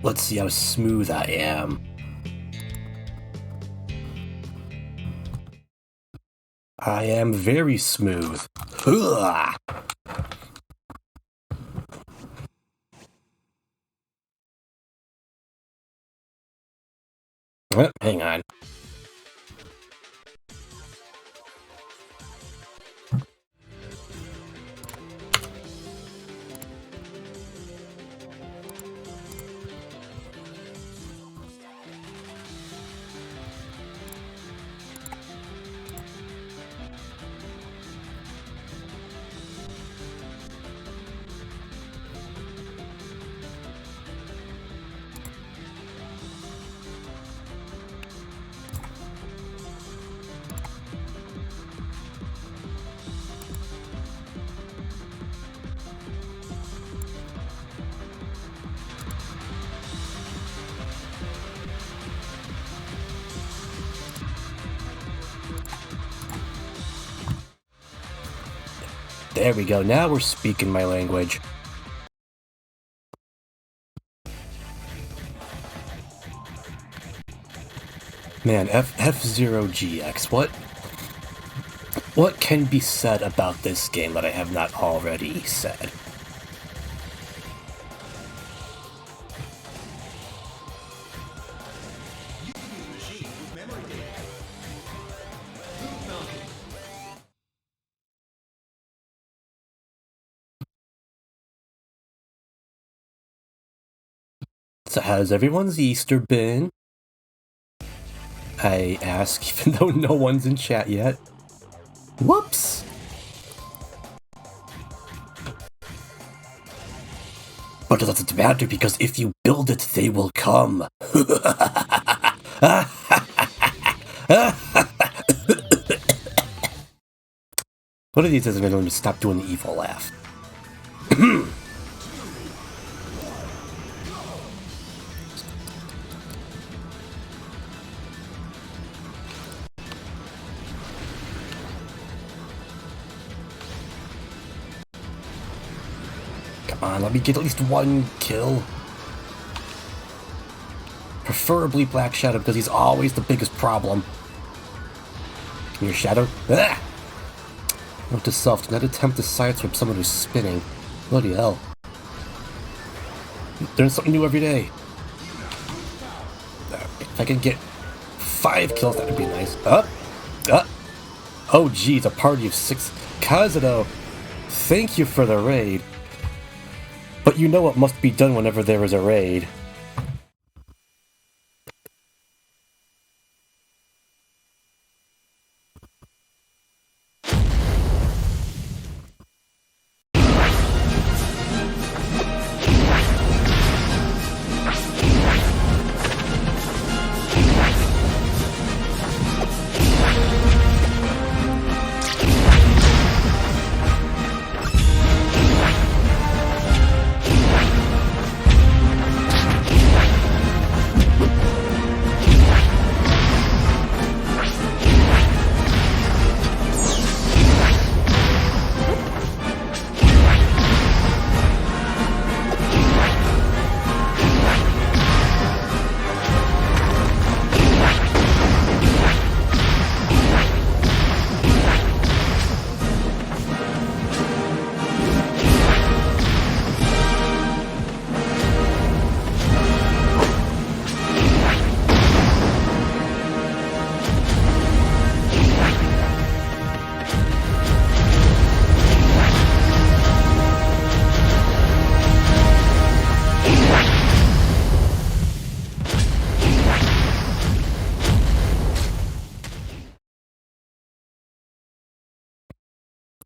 Let's see how smooth I am. I am very smooth. Ugh. Hang on. There we go, now we're speaking my language. Man, F-Zero GX, what can be said about this game that I have not already said? So how's everyone's Easter been? I ask, even though no one's in chat yet. Whoops! But it doesn't matter, because if you build it, they will come. One of these isn't going to stop doing the evil laugh. Come on, let me get at least one kill. Preferably Black Shadow, because he's always the biggest problem. Your Shadow? Ah! Note to self, do not attempt to sideswipe someone who's spinning. Bloody hell. There's something new every day. If I can get 5 kills, that would be nice. Oh geez, a party of 6. Kazuto, thank you for the raid. But you know what must be done whenever there is a raid.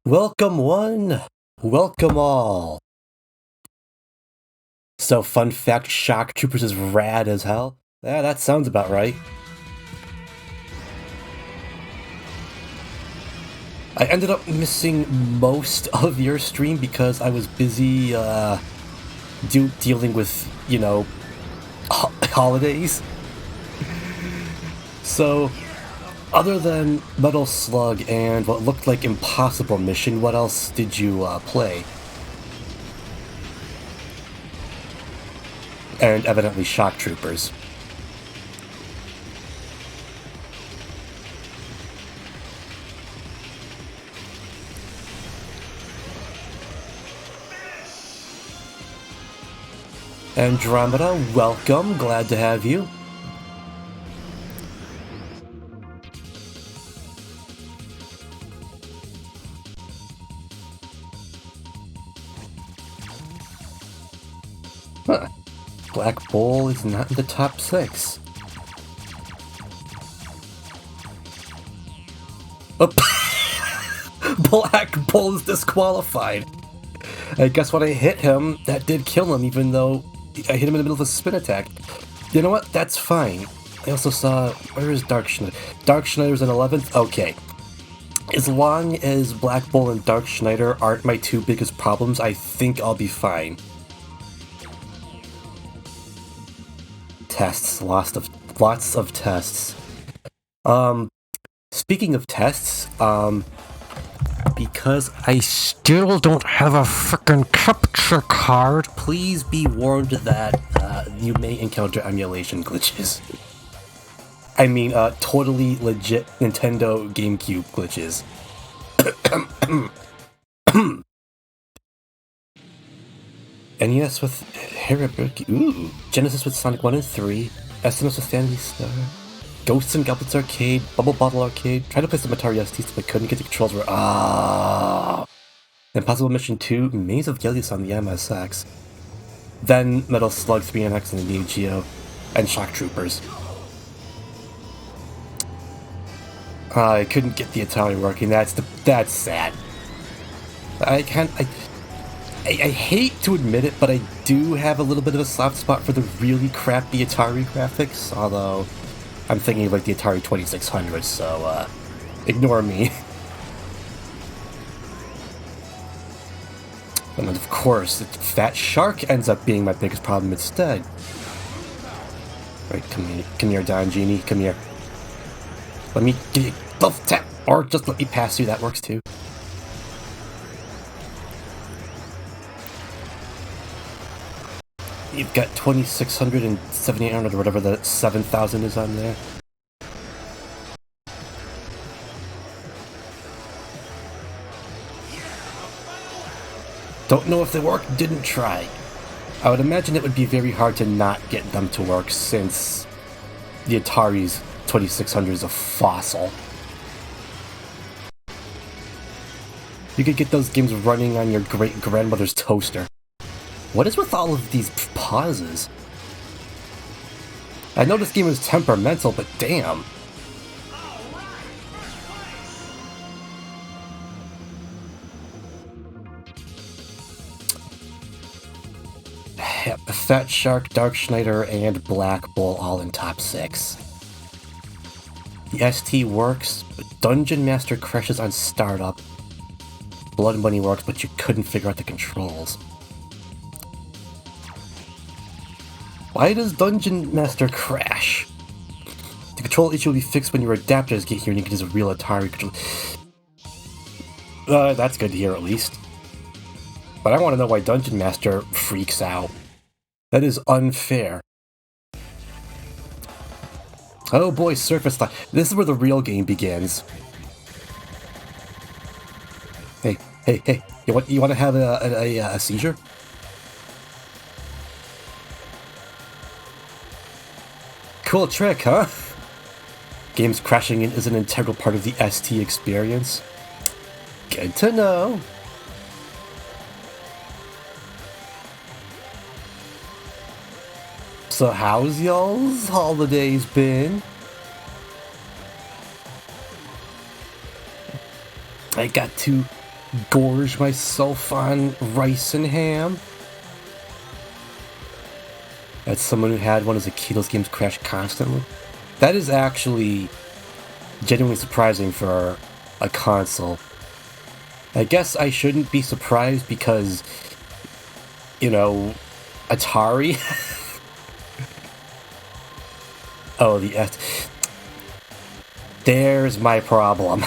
Welcome one, welcome all. So, fun fact, Shock Troopers is rad as hell? Yeah, that sounds about right. I ended up missing most of your stream because I was busy, dealing with, you know, holidays. So, other than Metal Slug and what looked like Impossible Mission, what else did you play? And evidently Shock Troopers. Andromeda, welcome, glad to have you. Huh. Black Bull is not in the top 6. Oh, Black Bull is disqualified. I guess when I hit him, that did kill him, even though I hit him in the middle of a spin attack. You know what? That's fine. I also saw... Where is Dark Schneider? Dark Schneider's in 11th? Okay. As long as Black Bull and Dark Schneider aren't my two biggest problems, I think I'll be fine. Tests. Lots of tests. Speaking of tests, because I still don't have a frickin' capture card, please be warned that you may encounter emulation glitches. I mean, totally legit Nintendo GameCube glitches. NES with Harabuki. Ooh. Genesis with Sonic 1 and 3. SMS with Family Star. Ghosts and Goblins Arcade. Bubble Bottle Arcade. Tried to play some Atari STs, but couldn't get the controls were. Impossible Mission 2. Maze of Gillius on the MSX. Then Metal Slug 3NX and the Neo Geo. And Shock Troopers. I couldn't get the Atari working. That's sad. I hate to admit it, but I do have a little bit of a soft spot for the really crappy Atari graphics, although I'm thinking of like the Atari 2600, so ignore me. And then of course, Fat Shark ends up being my biggest problem instead. Right, come here, Don Genie, come here. Let me give you both tap, or just let me pass you, that works too. You've got 2600 and 7800 or whatever the 7000 is on there. Don't know if they work, didn't try. I would imagine it would be very hard to not get them to work since the Atari's 2600 is a fossil. You could get those games running on your great-grandmother's toaster. What is with all of these pauses? I know this game is temperamental, but damn. Fat Shark, Dark Schneider, and Black Bull all in top 6. The ST works, but Dungeon Master crashes on startup. Blood Money works, but you couldn't figure out the controls. Why does Dungeon Master crash? The control issue will be fixed when your adapters get here and you can use a real Atari control. That's good to hear at least. But I want to know why Dungeon Master freaks out. That is unfair. Oh boy, Surface Life. This is where the real game begins. Hey, you want to have a seizure? Cool trick, huh? Games crashing in is an integral part of the ST experience. Good to know. So how's y'all's holidays been? I got to gorge myself on rice and ham. As someone who had one as a kid, those games crash constantly. That is actually genuinely surprising for a console. I guess I shouldn't be surprised because, you know, Atari. Oh, there's my problem.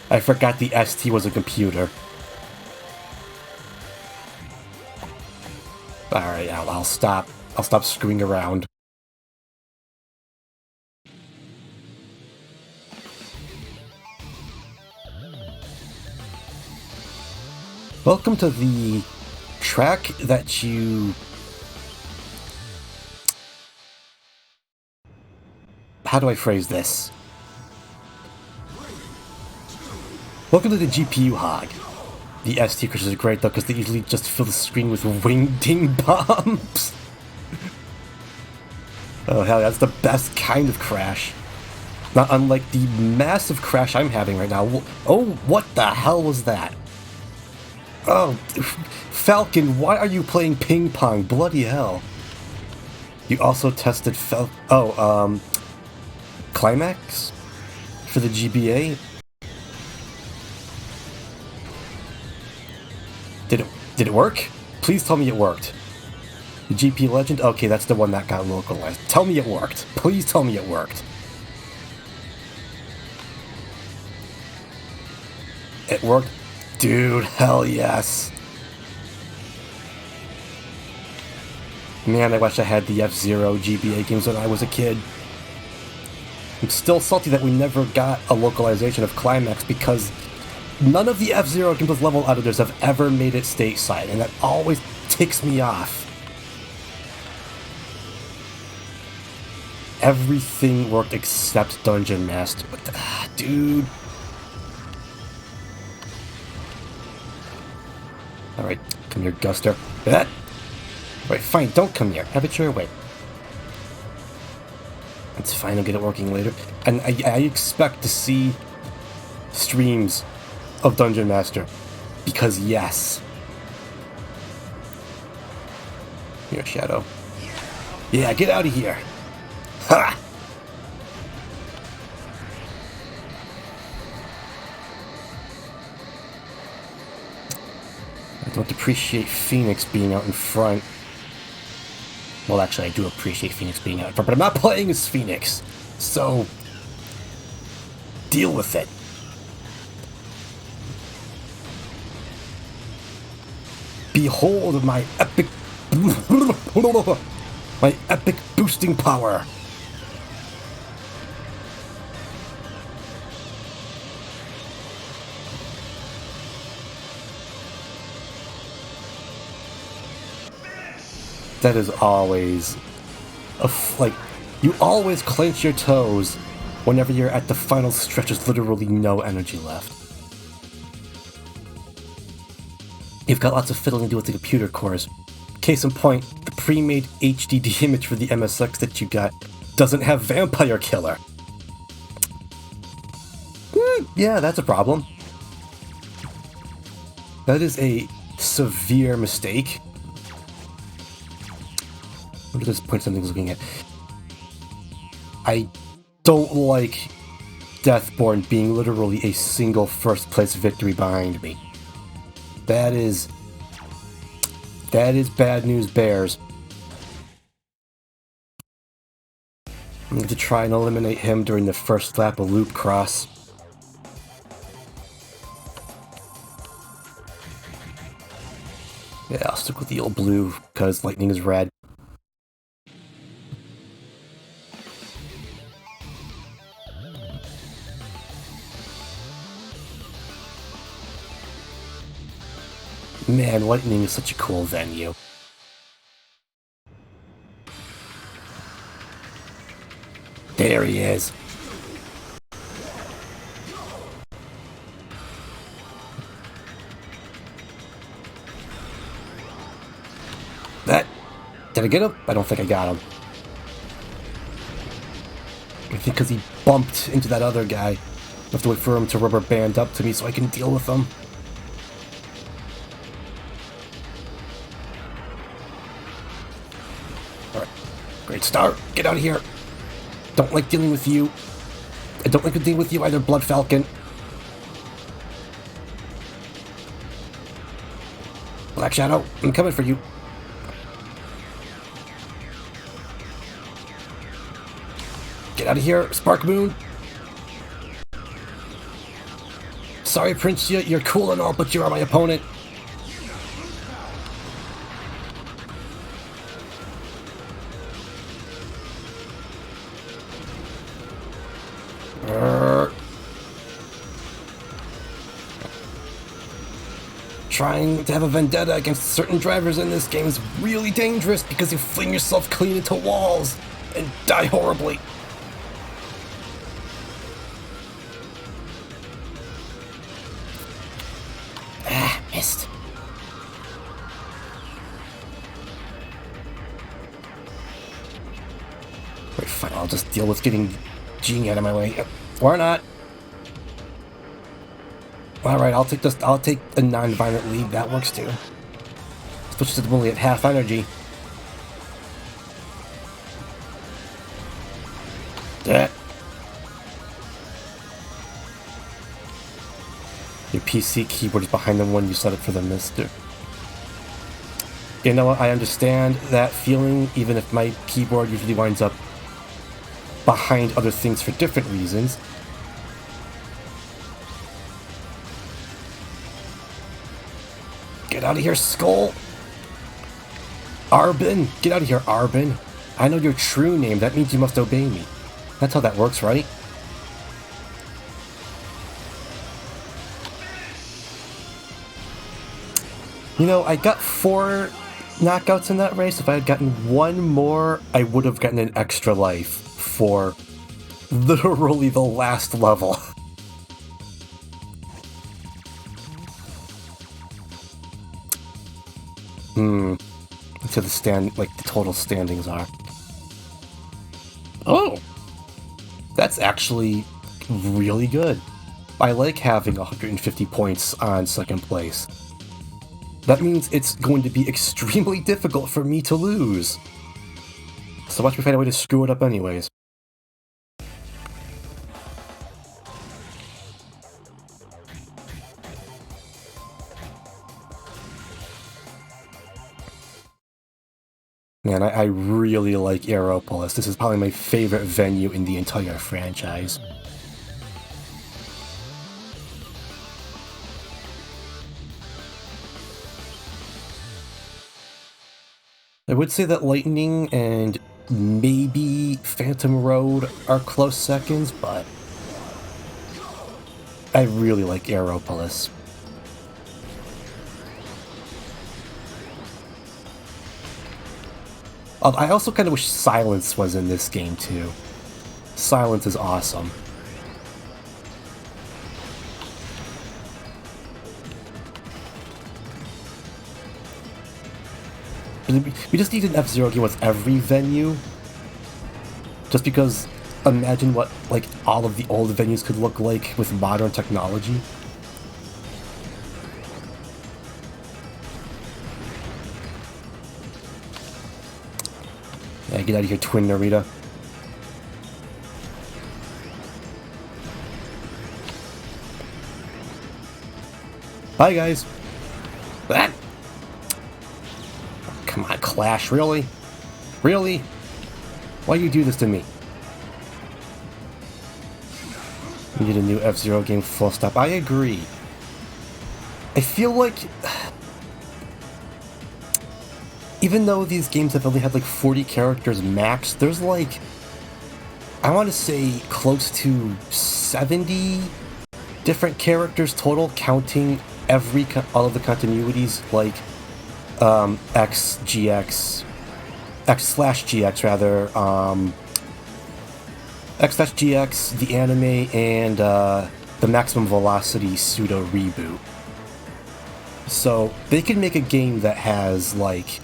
I forgot the ST was a computer. Alright, I'll stop. I'll stop screwing around. Welcome to the track that you... How do I phrase this? Welcome to the GPU hog. The ST crashes are great though, because they usually just fill the screen with wing ding bombs. Oh hell, that's the best kind of crash. Not unlike the massive crash I'm having right now. Oh, what the hell was that? Oh, Falcon, why are you playing ping pong? Bloody hell. You also tested Climax? For the GBA? Did it work? Please tell me it worked. The GP Legend? Okay, that's the one that got localized. Tell me it worked. Please tell me it worked. It worked? Dude, hell yes. Man, I wish I had the F-Zero GBA games when I was a kid. I'm still salty that we never got a localization of Climax because none of the F-Zero games with level editors have ever made it stateside, and that always ticks me off. Everything worked except Dungeon Master. Dude. Alright, come here, Guster. That. Right, fine, don't come here. Have it your way. It's fine, I'll get it working later. And I expect to see streams of Dungeon Master. Because yes. Here, Shadow. Yeah, get out of here. Ha! I don't appreciate Phoenix being out in front. Well, actually, I do appreciate Phoenix being out in front, but I'm not playing as Phoenix. So, deal with it. Behold my epic... my epic boosting power. That is always like, you always clench your toes whenever you're at the final stretch. There's literally no energy left. You've got lots of fiddling to do with the computer cores. Case in point, the pre-made HDD image for the MSX that you got doesn't have Vampire Killer. Yeah, that's a problem. That is a severe mistake. What at this point something's looking at? I don't like Deathborn being literally a single first place victory behind me. That is bad news bears. I'm going to try and eliminate him during the first lap of Loop Cross. Yeah, I'll stick with the old blue because lightning is red. Man, Lightning is such a cool venue. There he is. Did I get him? I don't think I got him. I think because he bumped into that other guy. I have to wait for him to rubber band up to me so I can deal with him. Alright. Great start. Get out of here. Don't like dealing with you. I don't like dealing with you either, Blood Falcon. Black Shadow, I'm coming for you. Get out of here, Spark Moon. Sorry, Prince, you're cool and all, but you are my opponent. Trying to have a vendetta against certain drivers in this game is really dangerous because you fling yourself clean into walls and die horribly. Missed. Wait, fine, I'll just deal with getting Genie out of my way. Or not. Alright, I'll take a non-violent lead, that works too. Especially since I'm only at half energy. Yeah. Your PC keyboard is behind the one you set it for the mister. You know what, I understand that feeling, even if my keyboard usually winds up behind other things for different reasons. Get out of here, Skull! Arbin! Get out of here, Arbin! I know your true name, that means you must obey me. That's how that works, right? You know, I got 4 knockouts in that race. If I had gotten 1 more, I would have gotten an extra life for literally the last level. Let's see the total standings are. Oh! That's actually really good. I like having 150 points on second place. That means it's going to be extremely difficult for me to lose. So watch me find a way to screw it up anyways. Man, I really like Aeropolis. This is probably my favorite venue in the entire franchise. I would say that Lightning and maybe Phantom Road are close seconds, but I really like Aeropolis. I also kind of wish Silence was in this game too. Silence is awesome. We just need an F-Zero game with every venue. Just because, imagine what like all of the old venues could look like with modern technology. Yeah, get out of here, Twin Narita. Bye, guys. Ah! Come on, Clash, really? Really? Why do you do this to me? We need a new F-Zero game, full stop. I agree. I feel like... even though these games have only had like 40 characters max, there's like, I want to say close to 70 different characters total, counting all of the continuities, like X/GX rather, X/GX, the anime, and the Maximum Velocity pseudo reboot. So they can make a game that has like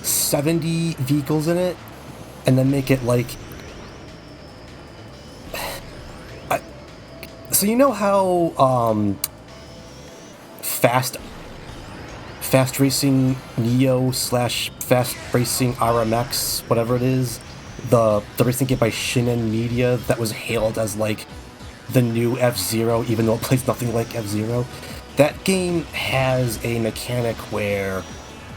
70 vehicles in it, and then make it like... so you know how Fast Fast Racing Neo slash Fast Racing RMX, whatever it is, the racing game by Shinen Media that was hailed as like the new F-Zero, even though it plays nothing like F-Zero. That game has a mechanic where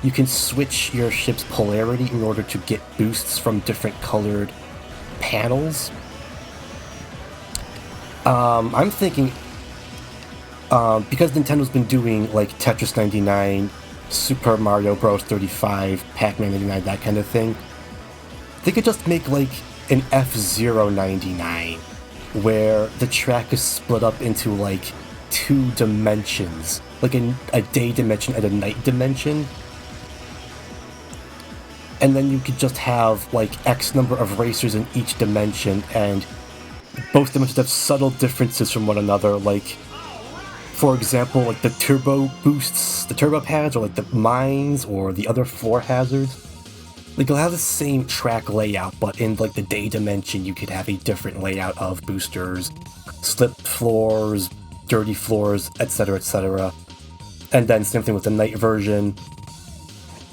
you can switch your ship's polarity in order to get boosts from different colored panels. I'm thinking, because Nintendo's been doing like Tetris 99, Super Mario Bros. 35, Pac-Man 99, that kind of thing, they could just make like an F-Zero 99, where the track is split up into like 2 dimensions, like a day dimension and a night dimension. And then you could just have like X number of racers in each dimension, and both dimensions have subtle differences from one another. Like, for example, like the turbo boosts, the turbo pads, or like the mines, or the other 4 hazards. Like, you'll have the same track layout, but in like the day dimension, you could have a different layout of boosters, slip floors, dirty floors, etc., etc. And then same thing with the night version.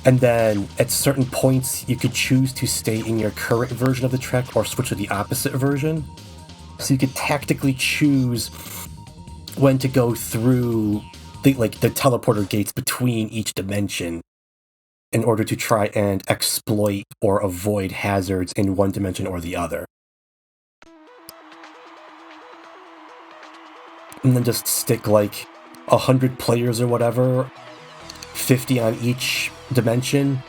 And then at certain points, you could choose to stay in your current version of the track or switch to the opposite version. So you could tactically choose when to go through the teleporter gates between each dimension in order to try and exploit or avoid hazards in one dimension or the other. And then just stick like 100 players or whatever, 50 on each dimension,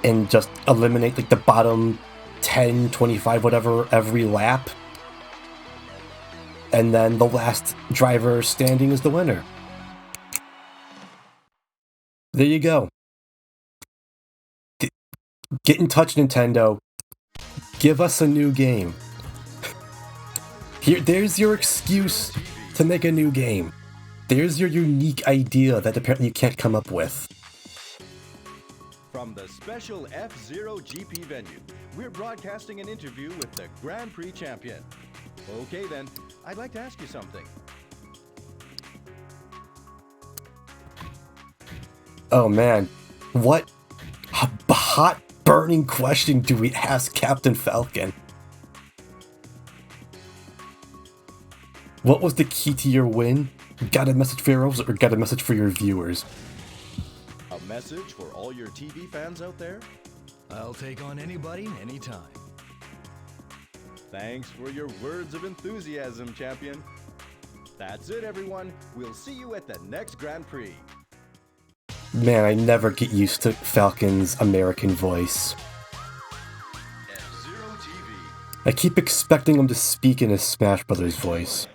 and just eliminate like the bottom 10, 25, whatever, every lap. And then the last driver standing is the winner. There you go. Get in touch, Nintendo. Give us a new game. There's your excuse to make a new game. There's your unique idea that apparently you can't come up with. From the special F-Zero GP venue, we're broadcasting an interview with the Grand Prix champion. Okay then, I'd like to ask you something. Oh man, what hot burning question do we ask Captain Falcon? What was the key to your win? Got a message for your viewers, or got a message for your viewers? A message for all your TV fans out there? I'll take on anybody, anytime. Thanks for your words of enthusiasm, champion. That's it, everyone. We'll see you at the next Grand Prix. Man, I never get used to Falcon's American voice. F-Zero TV. I keep expecting him to speak in his Smash Brothers voice.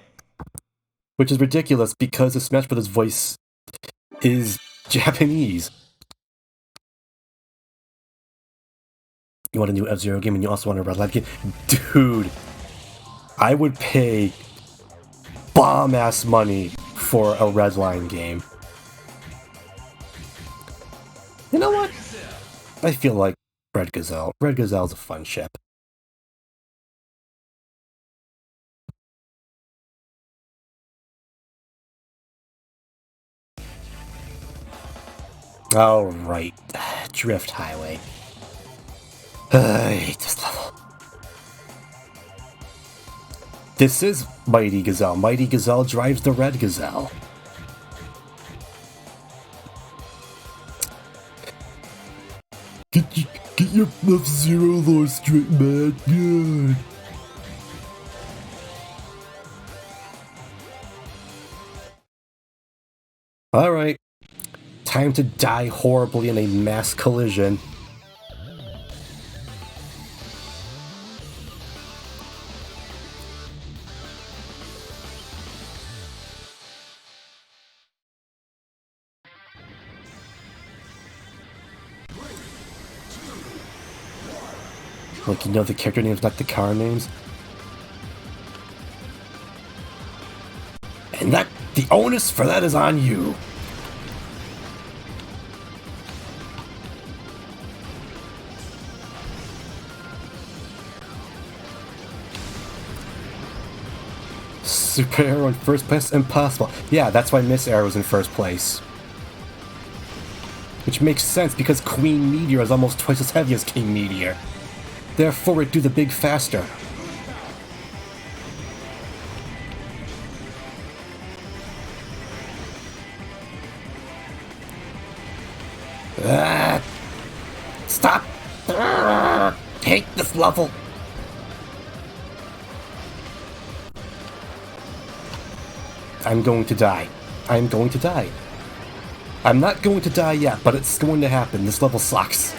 Which is ridiculous because the Smash Brothers voice is Japanese. You want a new F-Zero game and you also want a Red Line game? Dude, I would pay bomb-ass money for a Red Line game. You know what? I feel like Red Gazelle. Red Gazelle's a fun ship. Alright. Drift Highway. I hate this level. This is Mighty Gazelle. Mighty Gazelle drives the Red Gazelle. Get your F-Zero lore straight, man. Good. Alright. Time to die horribly in a mass collision. Like, you know the character names, not the car names. And that, the onus for that is on you. Super Arrow in first place? Impossible. Yeah, that's why Miss Arrow was in first place. which makes sense because Queen Meteor is almost twice as heavy as King Meteor. Therefore, it do the big faster. Stop! Hate this level! I'm going to die. I'm going to die. I'm not going to die yet, but it's going to happen. This level sucks.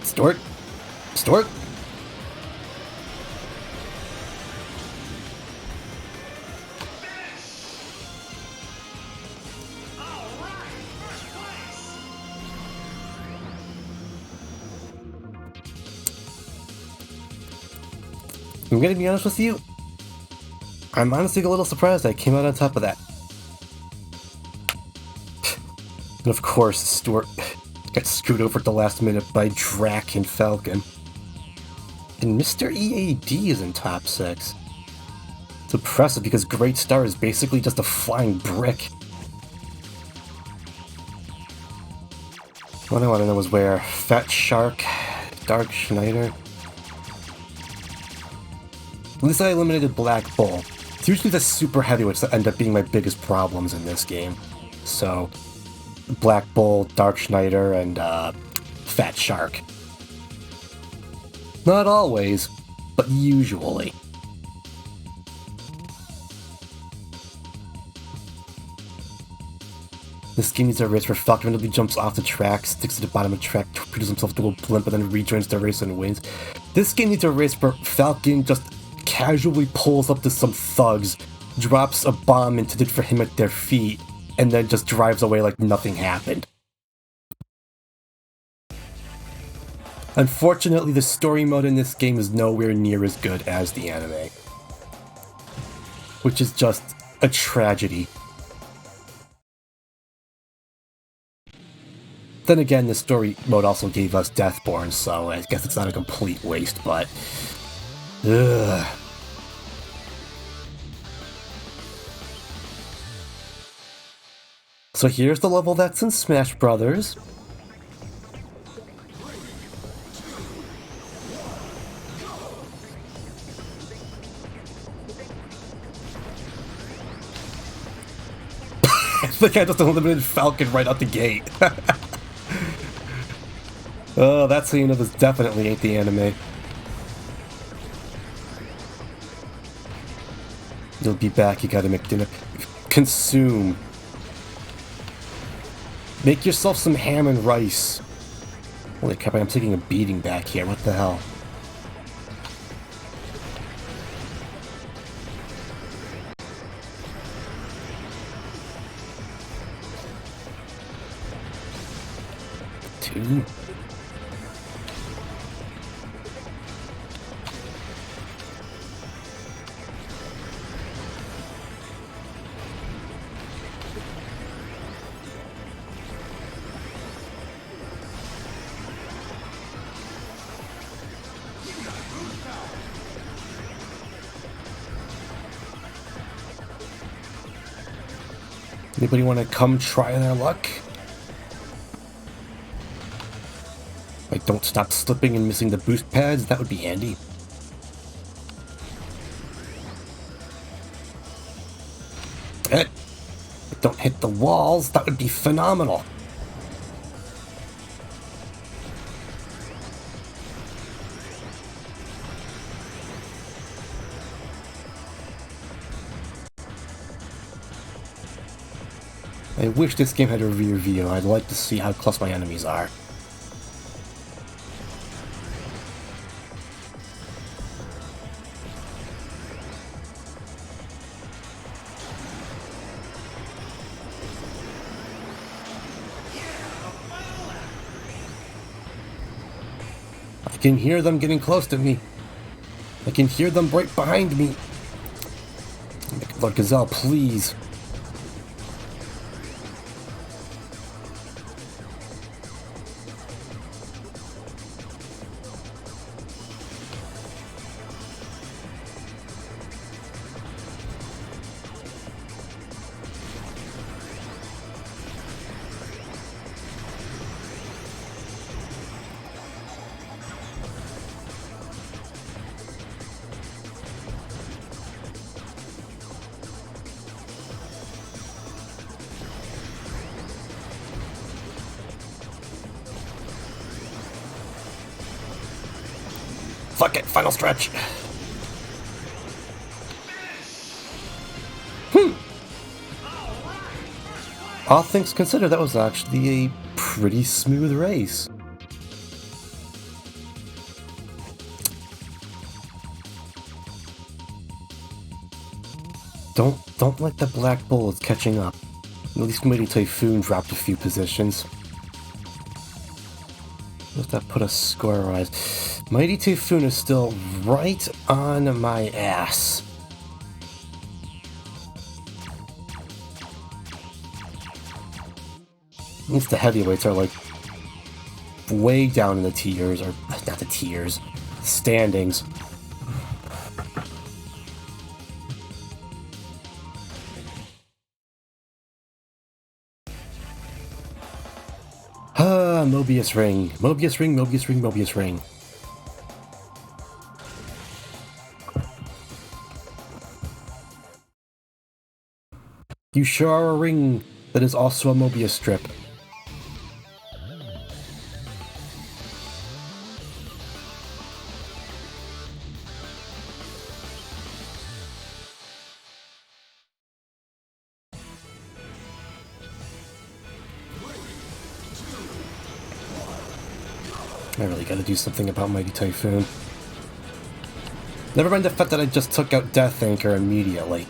Stork? Stork? I'm gonna be honest with you, I'm honestly a little surprised I came out on top of that. And of course, Stuart got screwed over at the last minute by Drac and Falcon. And Mr. EAD is in top 6. It's impressive because Great Star is basically just a flying brick. What I want to know is where Fat Shark, Dark Schneider. At least I eliminated Black Bull. It's usually the super heavyweights that end up being my biggest problems in this game. So, Black Bull, Dark Schneider, and Fat Shark. Not always, but usually. This game needs a race where Falcon randomly jumps off the track, sticks to the bottom of the track, torpedoes himself to a blimp, and then rejoins the race and wins. This game needs a race where Falcon just casually pulls up to some thugs, drops a bomb intended for him at their feet, and then just drives away like nothing happened. Unfortunately, the story mode in this game is nowhere near as good as the anime, which is just a tragedy. Then again, the story mode also gave us Deathborn, so I guess it's not a complete waste, but... ugh. So here's the level that's in Smash Brothers. I think I just eliminated Falcon right out the gate. Oh, that's how you know this definitely ain't the anime. You'll be back, you gotta make dinner. Consume. Make yourself some ham and rice. Holy crap, I'm taking a beating back here, what the hell? Two. Anybody want to come try their luck? Like, don't stop slipping and missing the boost pads, that would be handy. Don't hit the walls, that would be phenomenal. I wish this game had a rear view. I'd like to see how close my enemies are. I can hear them getting close to me. I can hear them right behind me. Lord Gazelle, please. fuck it, final stretch. All things considered, that was actually a pretty smooth race. Don't let the black bullets catching up. At least Mighty Typhoon dropped a few positions. Does that put us score-wise? Mighty Typhoon is still right on my ass. At least the heavyweights are like way down in the tiers, or not the tiers, standings. Mobius ring. Mobius ring, Mobius ring, Mobius ring. You sure are a ring that is also a Mobius strip. I really gotta do something about Mighty Typhoon. Never mind the fact that I just took out Death Anchor immediately.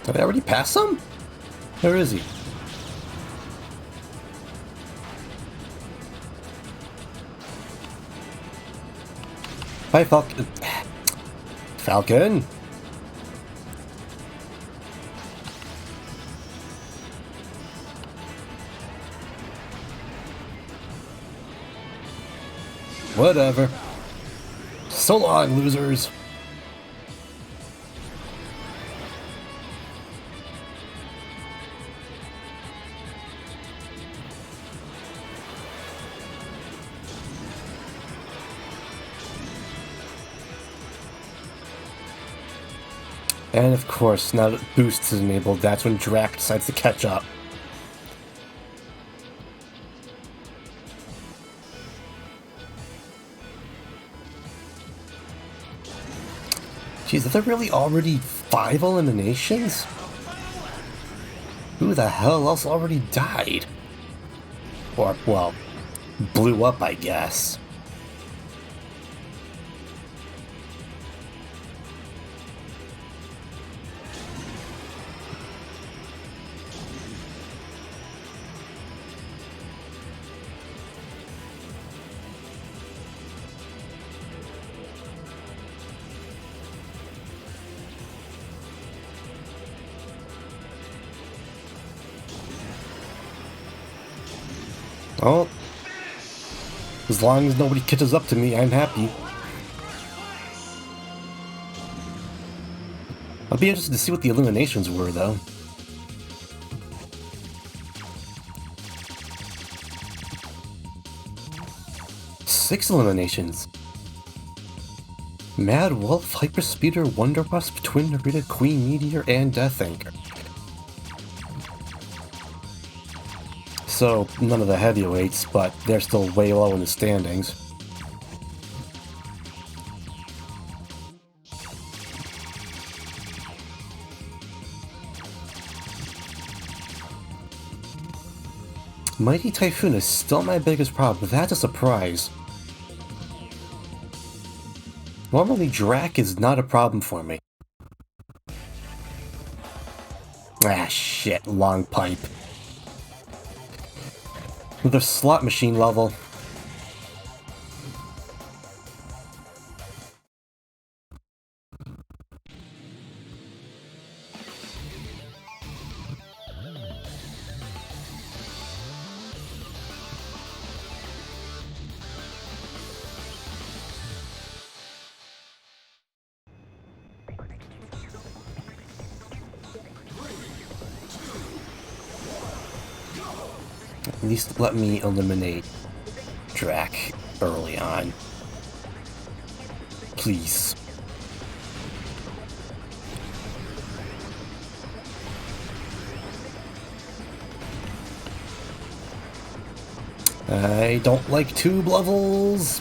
Did I already pass him? Where is he? Hi, Falcon. Falcon? Whatever. So long, losers. And of course, now that Boost is enabled, that's when Drac decides to catch up. Jeez, are there really already 5 eliminations? Who the hell else already died? Or, well, blew up, I guess. Oh, as long as nobody catches up to me, I'm happy. I'll be interested to see what the eliminations were, though. Six eliminations. Mad Wolf, Hyperspeeder, Wonder Wasp, Twin Narita, Queen Meteor, and Death Anchor. So, none of the heavyweights, but they're still way low in the standings. Mighty Typhoon is still my biggest problem, but that's a surprise. Normally, Drac is not a problem for me. Ah, shit, long pipe. Another slot machine level. At least let me eliminate Drac early on. Please. I don't like tube levels.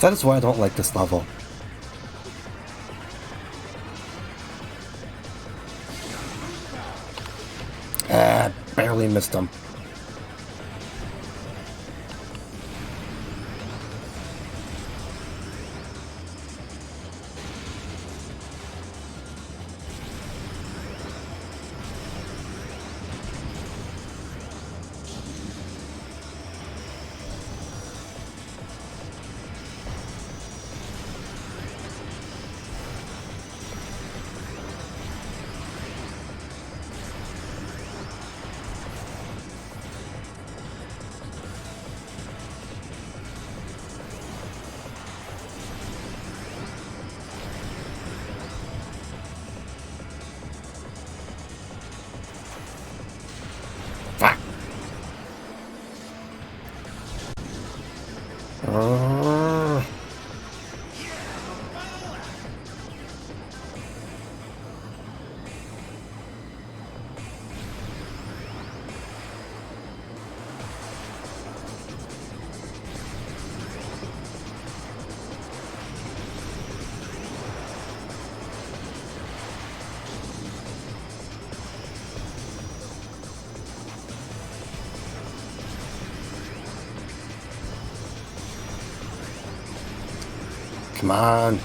That is why I don't like this level. Barely missed him. Fuck. Come on.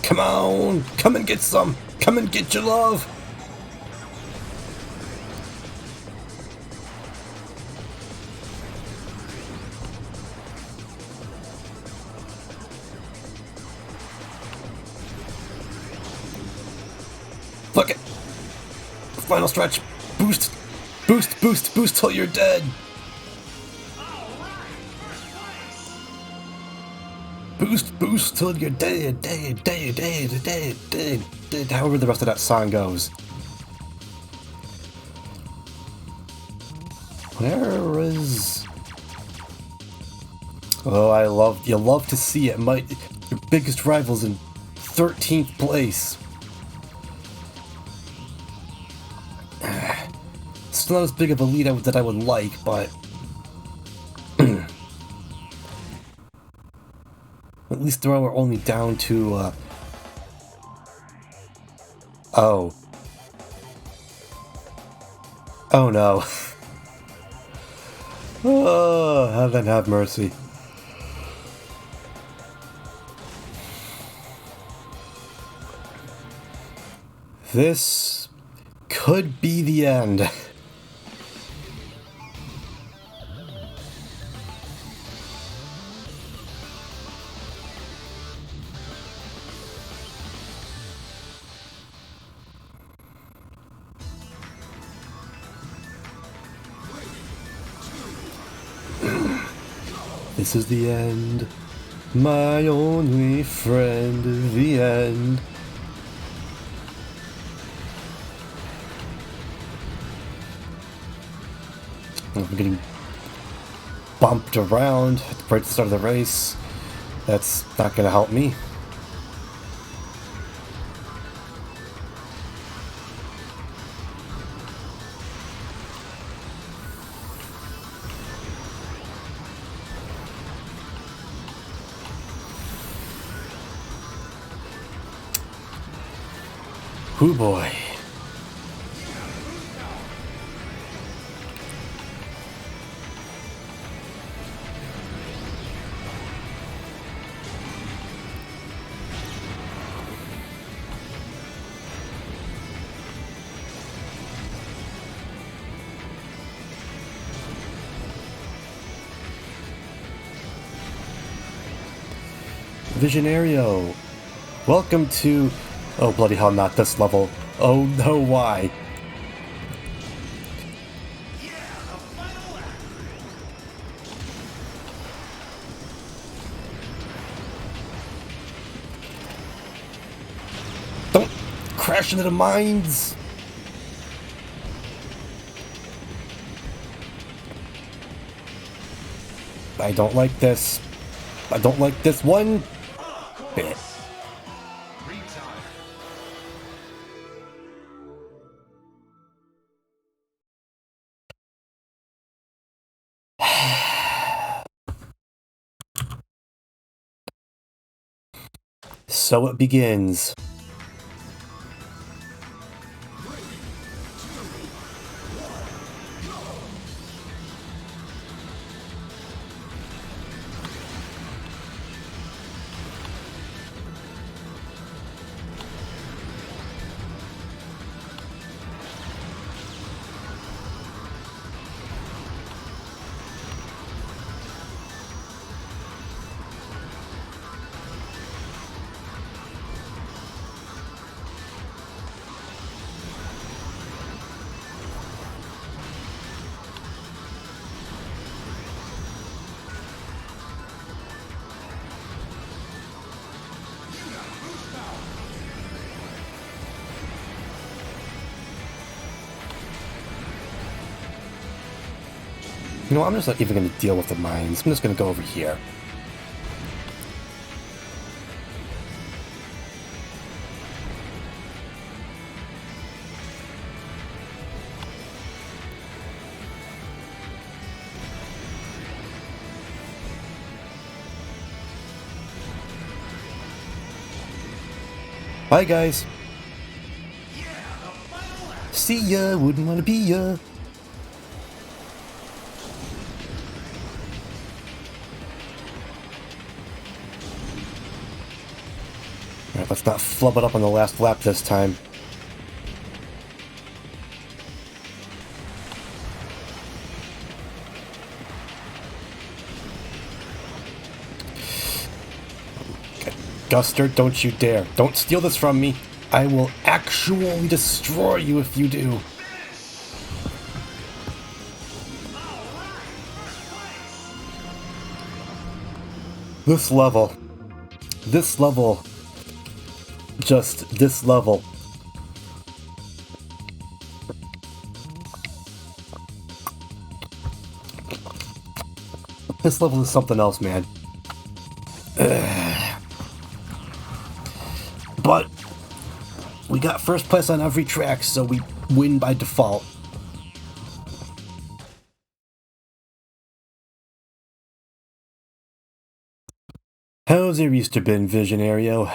Come on. Come and get some. Come and get your love. Fuck it. Final stretch. Boost. Boost, boost, boost till you're dead. Boost, boost till you're dead, dead. However the rest of that song goes. Where is... Oh, you love to see it. Your biggest rival's in 13th place. Still not as big of a lead that I would like, but... At least we're only down to, Oh. Oh no. Oh, heaven have mercy. This could be the end. This is the end, my only friend, the end. I'm getting bumped around right at the start of the race. That's not going to help me. Hoo boy. Visionario, welcome to Oh, bloody hell, not this level. Oh no, why? Don't crash into the mines! I don't like this. I don't like this one bit. So it begins. You know, I'm just not even going to deal with the mines. I'm just going to go over here. Bye, guys. See ya, wouldn't want to be ya. Alright, let's not flub it up on the last lap this time. Guster, don't you dare. Don't steal this from me. I will actually destroy you if you do. This level. Just this level. This level is something else, man. But we got first place on every track, so we win by default. How's your Easter been, Visionario?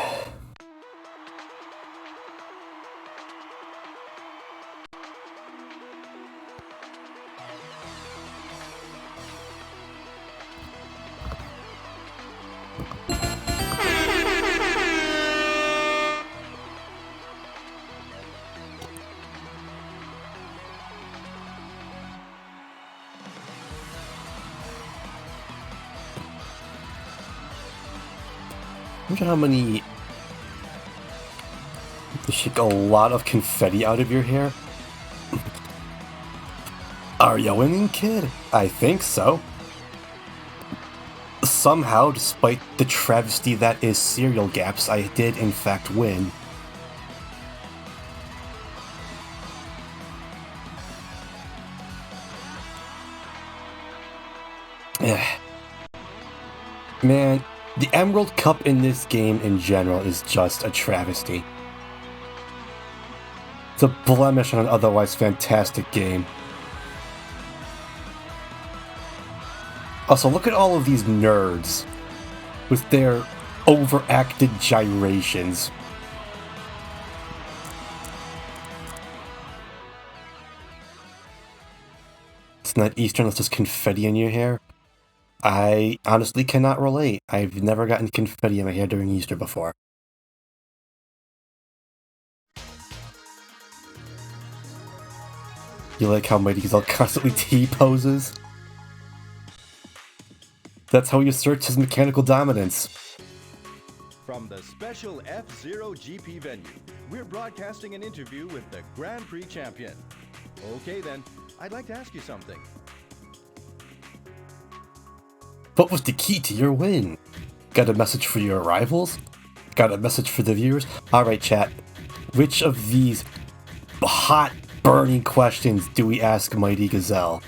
I wonder how many... You shake a lot of confetti out of your hair? Are you winning, kid? I think so. Somehow, despite the travesty that is cereal gaps, I did in fact win. Man, the Emerald Cup in this game in general is just a travesty. It's a blemish on an otherwise fantastic game. Also, look at all of these nerds with their overacted gyrations. It's not Easter unless there's confetti in your hair. I honestly cannot relate. I've never gotten confetti in my hair during Easter before. You like how Mighty Gazelle constantly T-poses? That's how he asserts his mechanical dominance. From the a special F-Zero GP venue. We're broadcasting an interview with the Grand Prix champion. Okay then, I'd like to ask you something. What was the key to your win? Got a message for your rivals? Got a message for the viewers? Alright, chat. Which of these hot, burning questions do we ask Mighty Gazelle?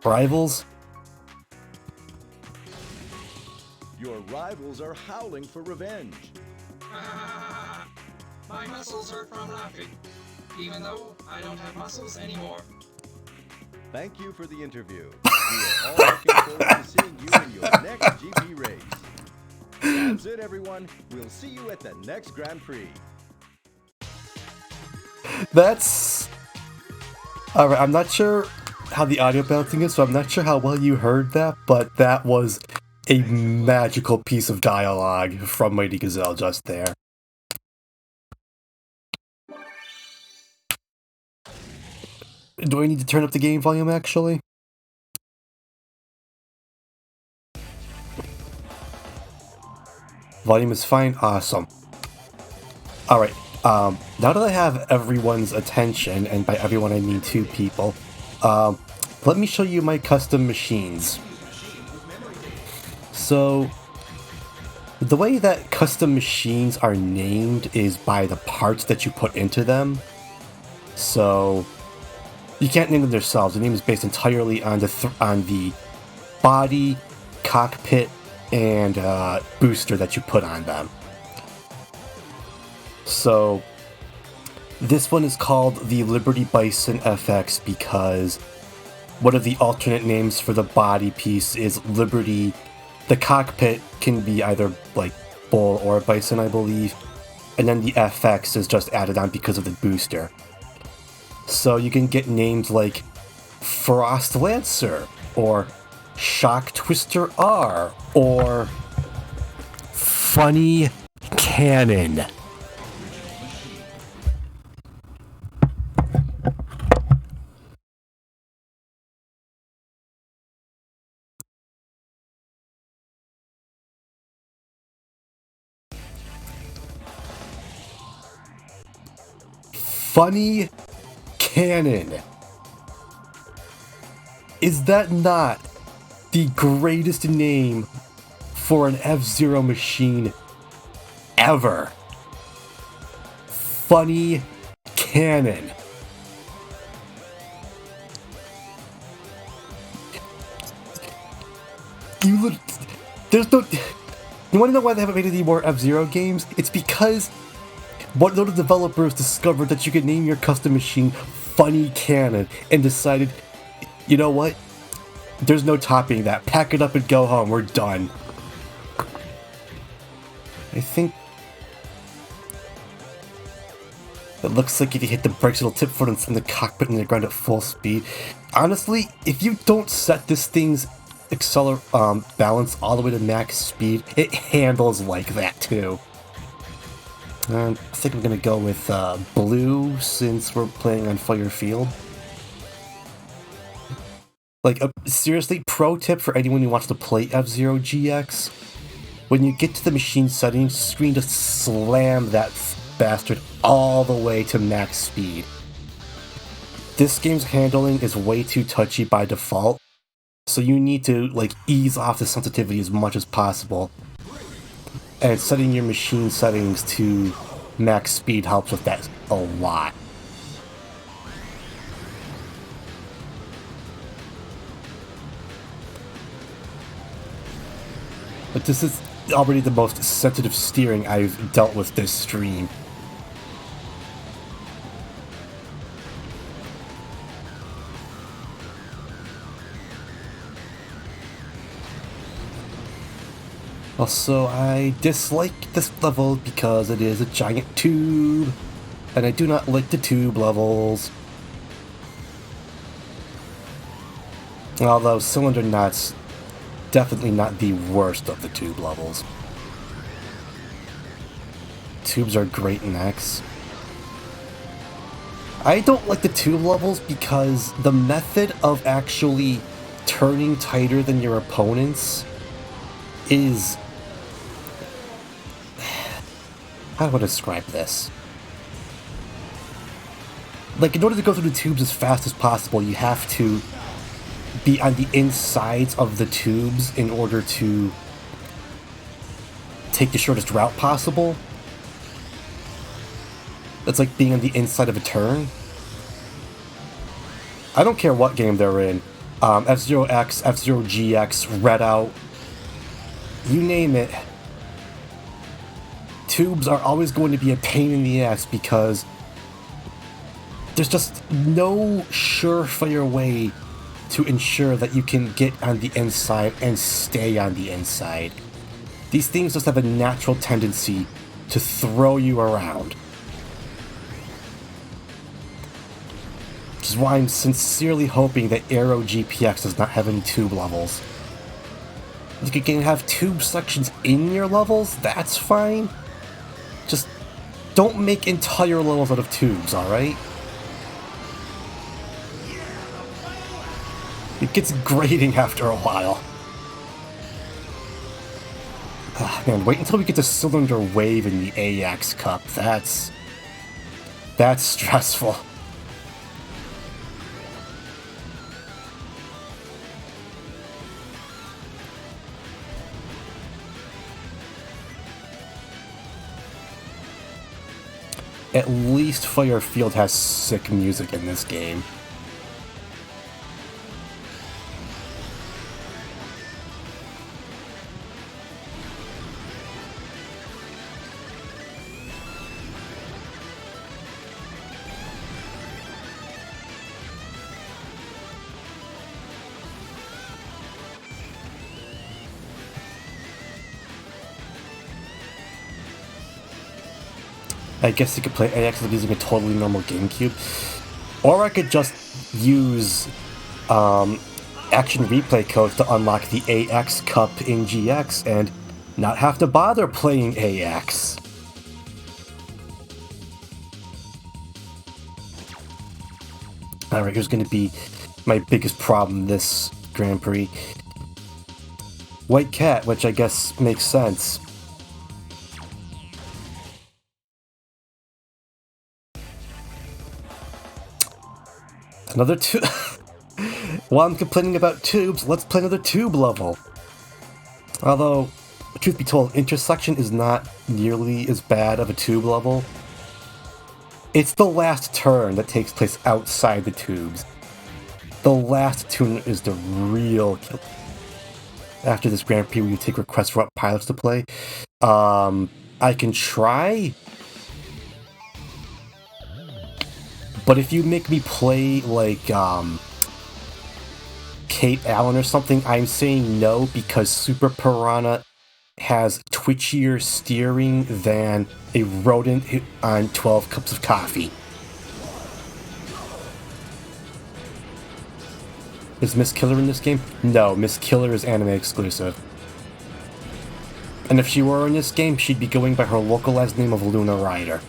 Rivals? Your rivals are howling for revenge. My muscles hurt from laughing, even though I don't have muscles anymore. Thank you for the interview. We are all looking forward to seeing you in your next GP race. That's it, everyone. We'll see you at the next Grand Prix. That's... Alright, I'm not sure how the audio balancing is, so I'm not sure how well you heard that, but that was a magical piece of dialogue from Mighty Gazelle just there. Do I need to turn up the game volume, actually? Volume is fine? Awesome. Alright, now that I have everyone's attention, and by everyone I mean 2 people, let me show you my custom machines. So, the way that custom machines are named is by the parts that you put into them. So, you can't name them themselves. The name is based entirely on the body, cockpit, and booster that you put on them. So, this one is called the Liberty Bison FX because one of the alternate names for the body piece is Liberty. The cockpit can be either like bull or bison, I believe, and then the FX is just added on because of the booster. So you can get names like Frost Lancer, or Shock Twister R, or Funny Cannon. Funny Cannon. Is that not the greatest name for an F-Zero machine ever? Funny Cannon. There's no... You want to know why they haven't made any more F-Zero games? It's because one of the developers discovered that you could name your custom machine Funny Cannon and decided, you know what? There's no topping that. Pack it up and go home. We're done. I think it looks like if you hit the brakes, it'll tip forward and send the cockpit in the ground at full speed. Honestly, if you don't set this thing's balance all the way to max speed, it handles like that too. I think I'm gonna go with blue since we're playing on Fire Field. Like, seriously, pro tip for anyone who wants to play F-Zero GX: when you get to the machine settings screen, just slam that bastard all the way to max speed. This game's handling is way too touchy by default, so you need to like ease off the sensitivity as much as possible. And setting your machine settings to max speed helps with that a lot. But this is already the most sensitive steering I've dealt with this stream. Also, I dislike this level because it is a giant tube, and I do not like the tube levels. Although Cylinder Knot's definitely not the worst of the tube levels. Tubes are great in X. I don't like the tube levels because the method of actually turning tighter than your opponents is How do I describe this? Like, in order to go through the tubes as fast as possible, you have to be on the insides of the tubes in order to take the shortest route possible. It's like being on the inside of a turn. I don't care what game they're in. F-Zero X, F-Zero GX, Redout, you name it. Tubes are always going to be a pain in the ass because there's just no surefire way to ensure that you can get on the inside and stay on the inside. These things just have a natural tendency to throw you around. Which is why I'm sincerely hoping that Aero GPX does not have any tube levels. You can have tube sections in your levels, that's fine. Just don't make entire levels out of tubes, alright? It gets grating after a while. Man, wait until we get to Cylinder Wave in the AX Cup. That's stressful. At least Firefield has sick music in this game. I guess you could play AX using a totally normal GameCube. Or I could just use action replay codes to unlock the AX Cup in GX and not have to bother playing AX. Alright, here's going to be my biggest problem this Grand Prix. White Cat, which I guess makes sense. Another tube. While I'm complaining about tubes, let's play another tube level. Although, truth be told, Intersection is not nearly as bad of a tube level. It's the last turn that takes place outside the tubes. The last turn is the real kill. After this Grand Prix, we take requests for what pilots to play. I can try. But if you make me play, like, Cape Allen or something, I'm saying no because Super Piranha has twitchier steering than a rodent on 12 cups of coffee. Is Miss Killer in this game? No, Miss Killer is anime exclusive. And if she were in this game, she'd be going by her localized name of Luna Rider.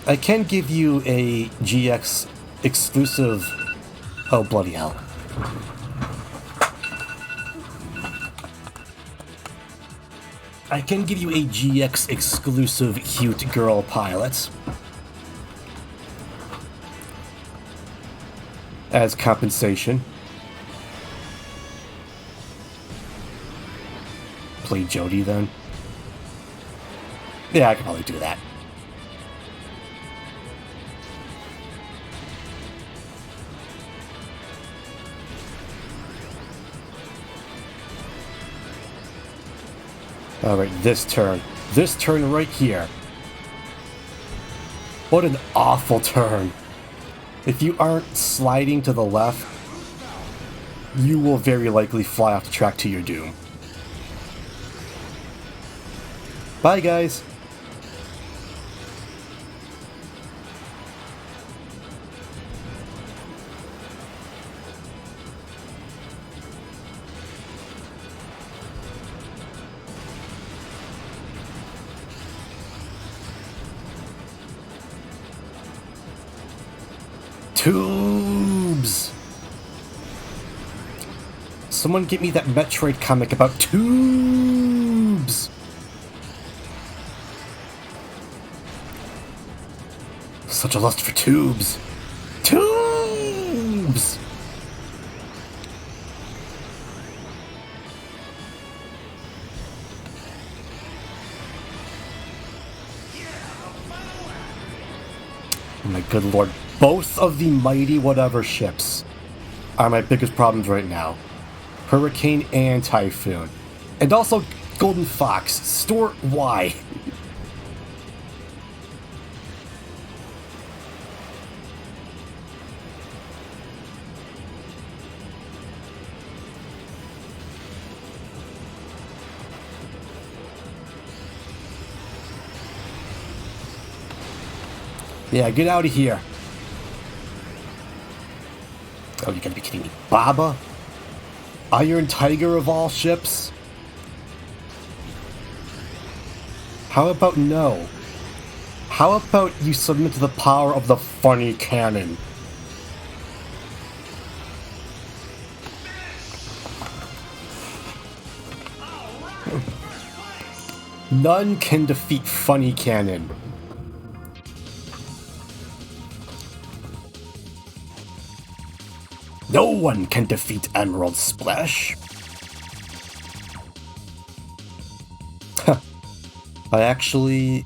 I can give you a GX exclusive... Oh, bloody hell. I can give you a GX exclusive cute girl pilot. As compensation. Play Jody then. Yeah, I can probably do that. Alright, this turn right here. What an awful turn. If you aren't sliding to the left, you will very likely fly off the track to your doom. Bye, guys. Tubes! someone get me that Metroid comic about tubes! Such a lust for tubes! Tubes! Oh my good lord. Both of the mighty whatever ships are my biggest problems right now. Hurricane and Typhoon. And also Golden Fox. Stuart, why? Yeah, get out of here. Oh, you gotta be kidding me. Baba? Iron Tiger of all ships? How about no? How about you submit to the power of the funny cannon? None can defeat funny cannon. No one can defeat Emerald Splash. Huh. I actually...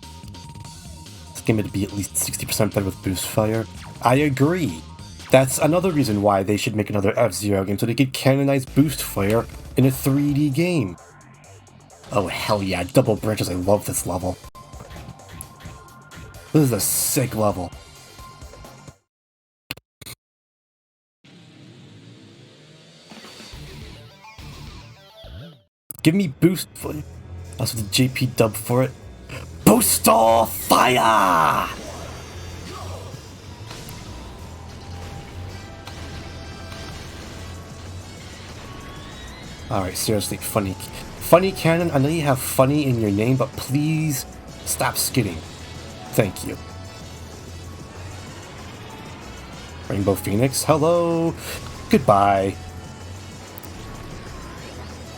This game would be at least 60% better with boost fire. I agree. That's another reason why they should make another F-Zero game, so they could canonize boost fire in a 3D game. Oh hell yeah, double branches, I love this level. This is a sick level. Give me boost fire. Also the JP dub for it. Booster fire! Alright, seriously, funny. Funny Cannon, I know you have funny in your name, but please stop skidding. Thank you. Rainbow Phoenix, hello! Goodbye.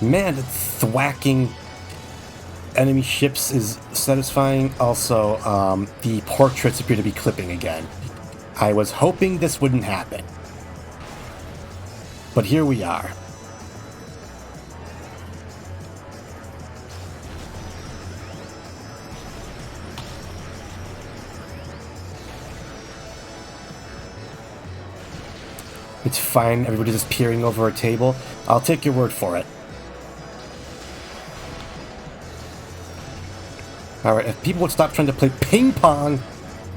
Man, thwacking enemy ships is satisfying. Also, the portraits appear to be clipping again. I was hoping this wouldn't happen. But here we are. It's fine, everybody's just peering over a table. I'll take your word for it. Alright, if people would stop trying to play ping pong,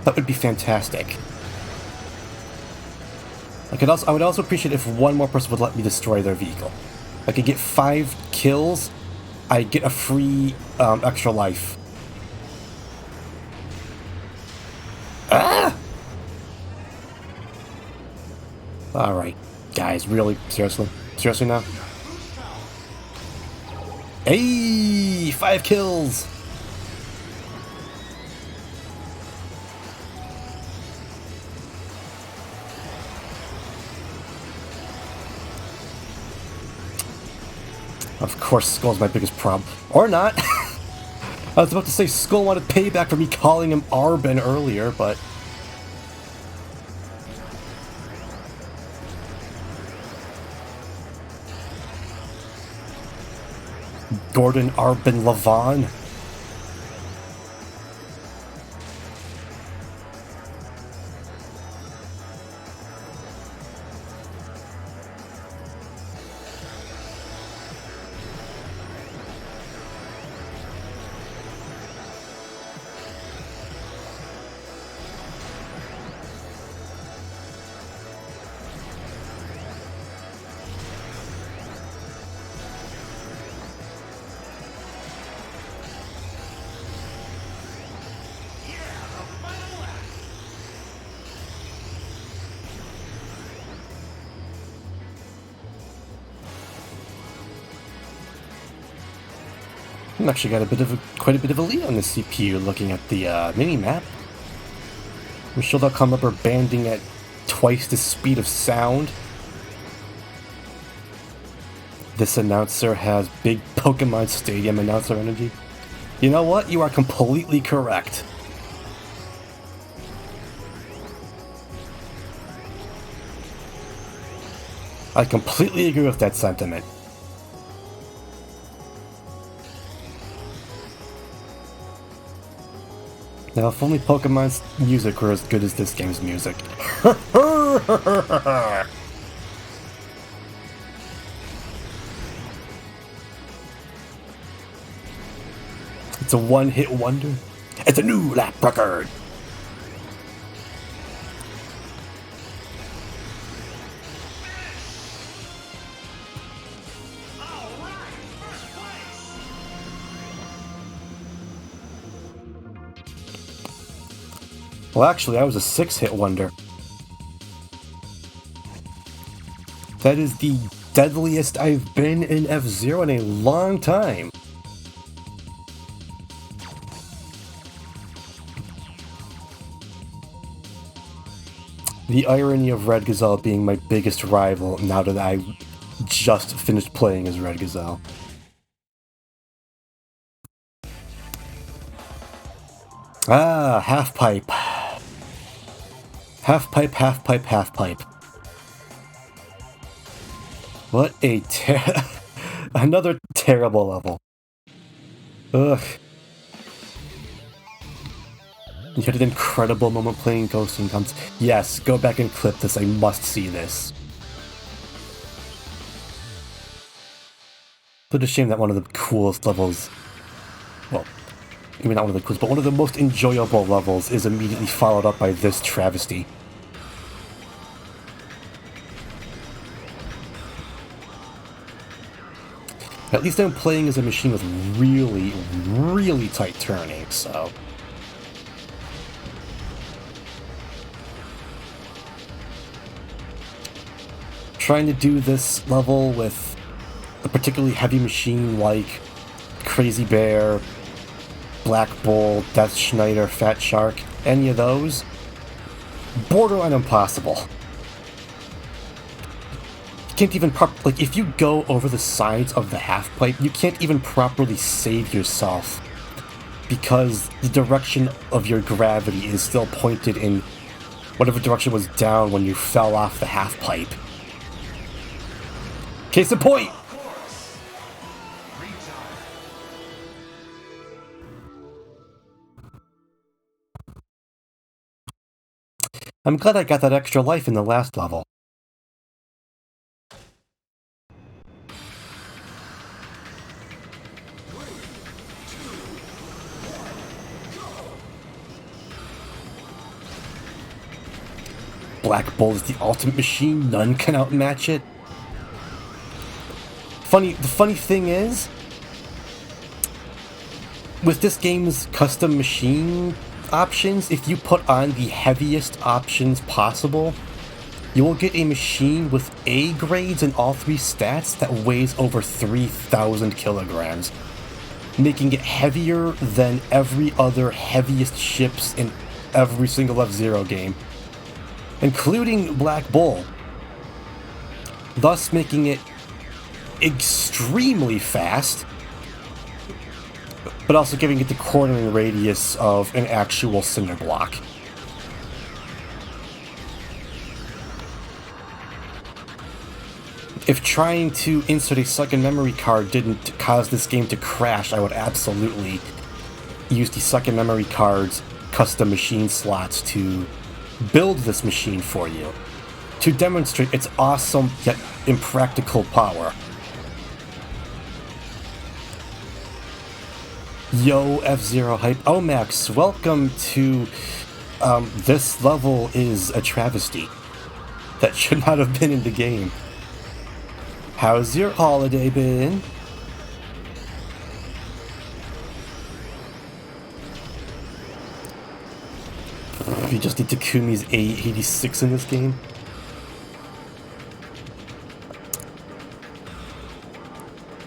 that would be fantastic. I would also appreciate if one more person would let me destroy their vehicle. If I could get 5 kills, I'd get a free extra life. Ah! Alright, guys, really? Seriously? Seriously now? Hey! 5 kills! Of course, Skull's my biggest problem. Or not! I was about to say Skull wanted payback for me calling him Arbin earlier, but... Gordon Arbin Levon. I've actually got quite a bit of a lead on the CPU looking at the mini-map. I'm sure they'll come up or banding at twice the speed of sound. This announcer has big Pokemon Stadium announcer energy. You know what? You are completely correct. I completely agree with that sentiment. Now, if only Pokemon's music were as good as this game's music. It's a one-hit wonder. It's a new lap record. Well, actually, I was a 6-hit wonder. That is the deadliest I've been in F-Zero in a long time. The irony of Red Gazelle being my biggest rival now that I just finished playing as Red Gazelle. Ah, half pipe. Half pipe, half pipe, half pipe. What a another terrible level. Ugh. You had an incredible moment playing Ghosts and Guns. Yes, go back and clip this. I must see this. But a shame that one of the coolest levels, well, maybe not one of the coolest, but one of the most enjoyable levels is immediately followed up by this travesty. At least I'm playing as a machine with really, really tight turning, so... Trying to do this level with a particularly heavy machine like Crazy Bear, Black Bull, Death Schneider, Fat Shark, any of those, borderline impossible. You can't even like, if you go over the sides of the half pipe, you can't even properly save yourself because the direction of your gravity is still pointed in whatever direction was down when you fell off the half pipe. Case in point! I'm glad I got that extra life in the last level. Black Bull is the ultimate machine, none can outmatch it. The funny thing is, with this game's custom machine options, if you put on the heaviest options possible, you will get a machine with A grades in all 3 stats that weighs over 3,000 kilograms, making it heavier than every other heaviest ships in every single F-Zero game, including Black Bull, thus making it extremely fast, but also giving it the cornering radius of an actual cinder block. If trying to insert a second memory card didn't cause this game to crash, I would absolutely use the second memory card's custom machine slots to build this machine for you, to demonstrate its awesome yet impractical power. Yo, F-Zero Hype. Oh, Max, welcome to... this level is a travesty. That should not have been in the game. How's your holiday been? You just need Takumi's A86 in this game?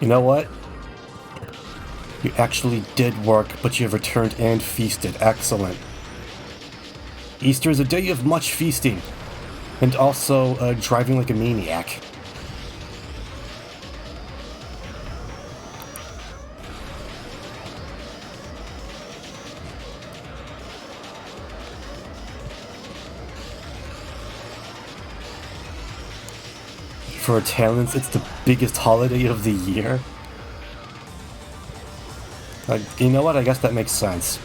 You know what? You actually did work, but you have returned and feasted. Excellent. Easter is a day of much feasting, and also driving like a maniac. for Italians, it's the biggest holiday of the year. You know what? I guess that makes sense.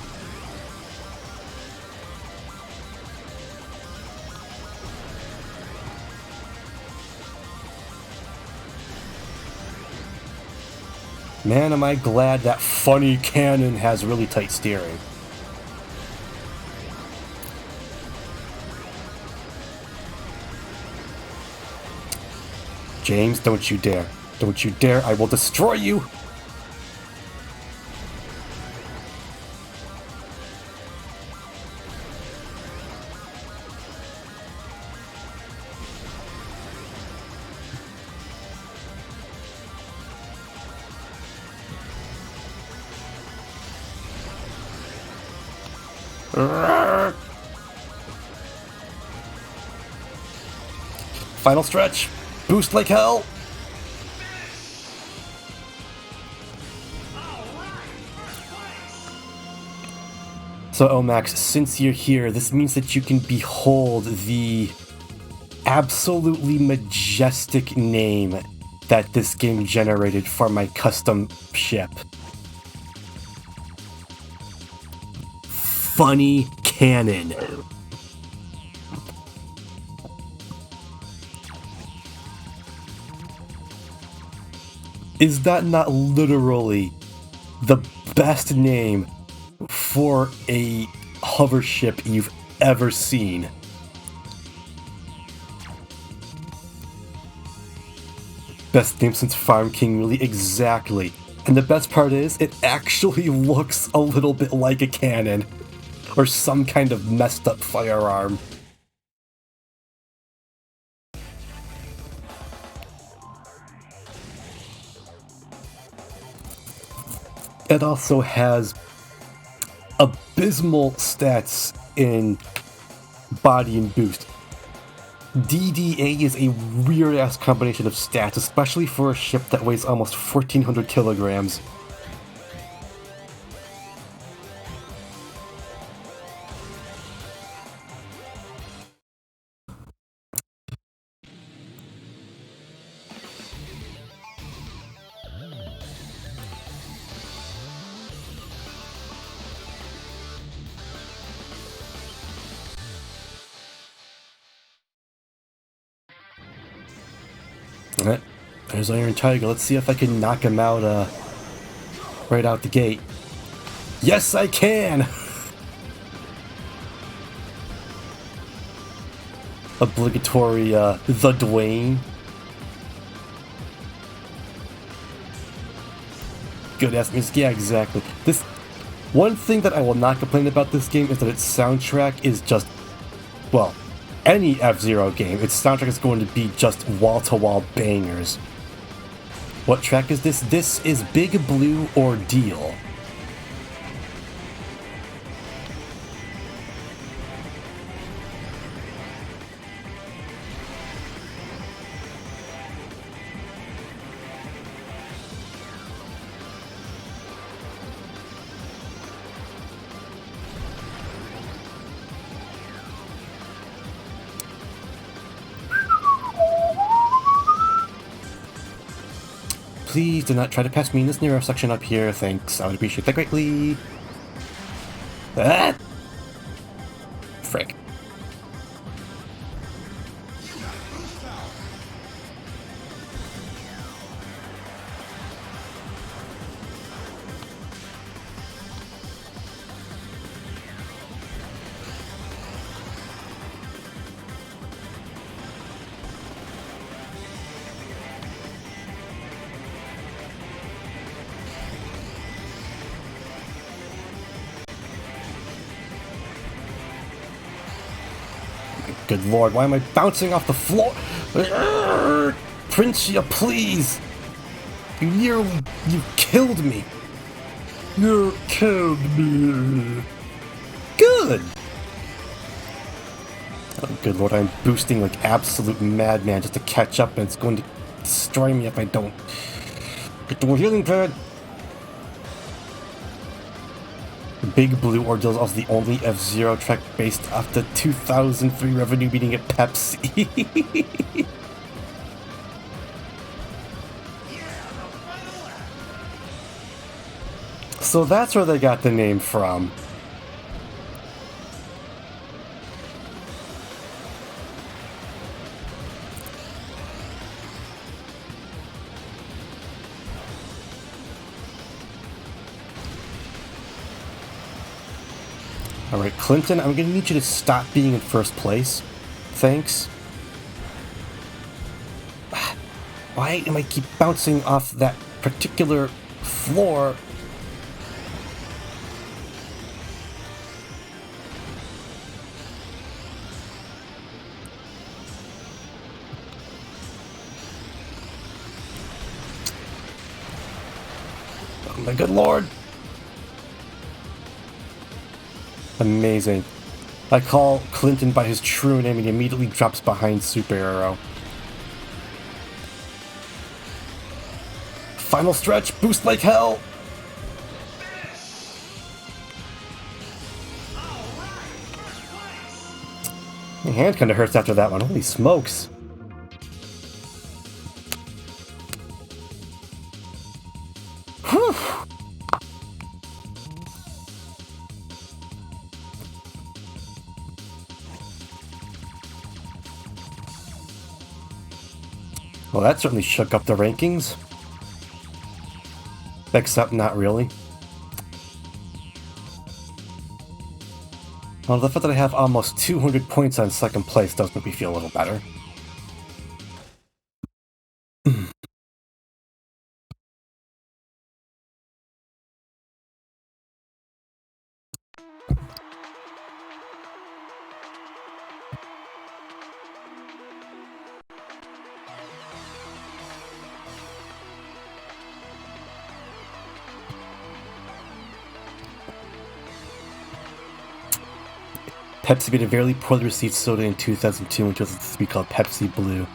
Man, am I glad that funny cannon has really tight steering. James, don't you dare. Don't you dare, I will destroy you! Final stretch! Boost like hell! So, Omax, since you're here, this means that you can behold the absolutely majestic name that this game generated for my custom ship. Funny Cannon. Is that not literally the best name for a hover ship you've ever seen? Best name since Farm King, really, exactly. And the best part is, it actually looks a little bit like a cannon. Or some kind of messed up firearm. It also has abysmal stats in body and boost. DDA is a weird-ass combination of stats, especially for a ship that weighs almost 1,400 kilograms. Alright, there's Iron Tiger. Let's see if I can knock him out, right out the gate. Yes, I can! Obligatory, the Dwayne. Good ass music, yeah, exactly. This, one thing that I will not complain about this game is that its soundtrack is just, well, any F-Zero game, its soundtrack is going to be just wall-to-wall bangers. What track is this? This is Big Blue Ordeal. Please do not try to pass me in this narrow section up here, thanks. I would appreciate that greatly. Ah! Frick. Good lord, why am I bouncing off the floor? Princia, please! You killed me! You killed me! Good! Oh, good lord, I'm boosting like absolute madman just to catch up, and it's going to destroy me if I don't get to a healing pad! Big Blue Ordeal is also the only F-Zero track based off the 2003 revenue meeting at Pepsi. So that's where they got the name from. Alright, Clinton, I'm gonna need you to stop being in first place. Thanks. Why am I keep bouncing off that particular floor? Oh my good lord. Amazing. I call Clinton by his true name and he immediately drops behind Super Arrow. Final stretch, boost like hell! My hand kinda hurts after that one, holy smokes. Whew. Well, that certainly shook up the rankings. Except not really. Well, the fact that I have almost 200 points on second place does make me feel a little better. Pepsi made a very poorly received soda in 2002 and 2003 called Pepsi Blue.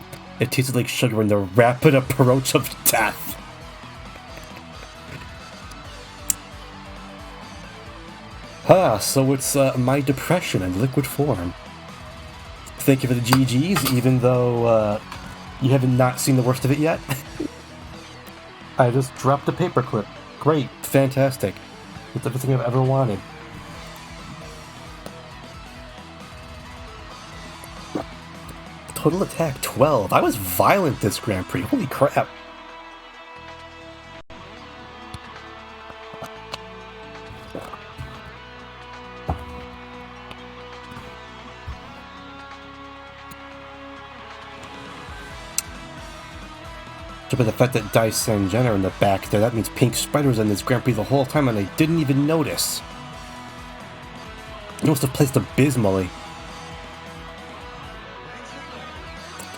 It tasted like sugar in the rapid approach of death. So it's my depression in liquid form. Thank you for the GGs, even though you haven't not seen the worst of it yet. I just dropped a paperclip. Great, fantastic. It's everything I've ever wanted. Total attack 12. I was violent this Grand Prix. Holy crap. But the fact that Dice and Jen are in the back there, that means Pink Spider was in this Grand Prix the whole time and I didn't even notice. He must have placed abysmally.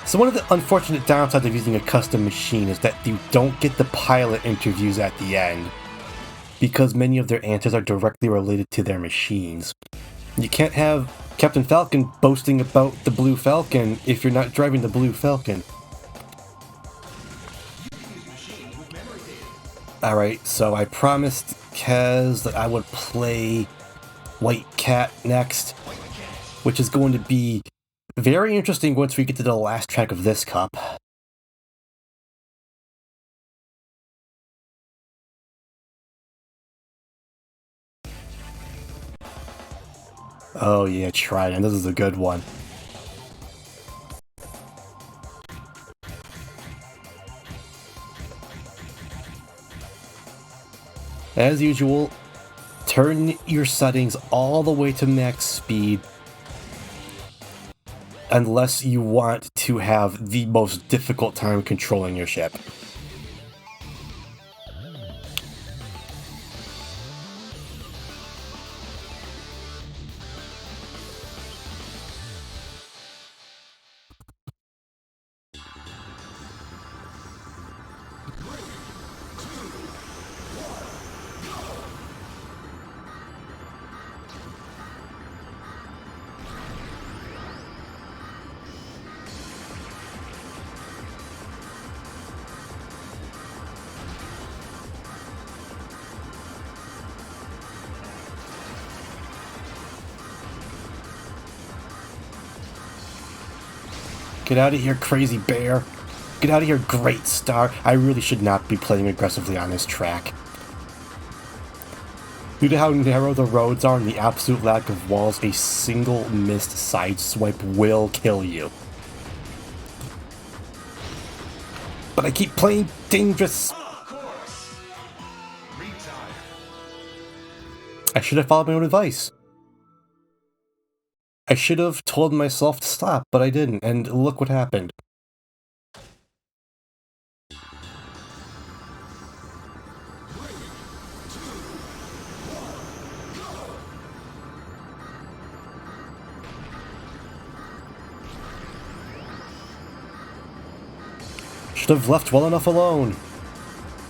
So one of the unfortunate downsides of using a custom machine is that you don't get the pilot interviews at the end, because many of their answers are directly related to their machines. You can't have Captain Falcon boasting about the Blue Falcon if you're not driving the Blue Falcon. Alright, so I promised Kaz that I would play White Cat next, which is going to be very interesting once we get to the last track of this cup. Oh yeah, Trident, this is a good one. As usual, turn your settings all the way to max speed unless you want to have the most difficult time controlling your ship. Get out of here, crazy bear. Get out of here, great star. I really should not be playing aggressively on this track. Due to how narrow the roads are and the absolute lack of walls, a single missed side swipe will kill you. But I keep playing dangerous. I should have followed my own advice. I should have told myself to stop, but I didn't, and look what happened. Should have left well enough alone.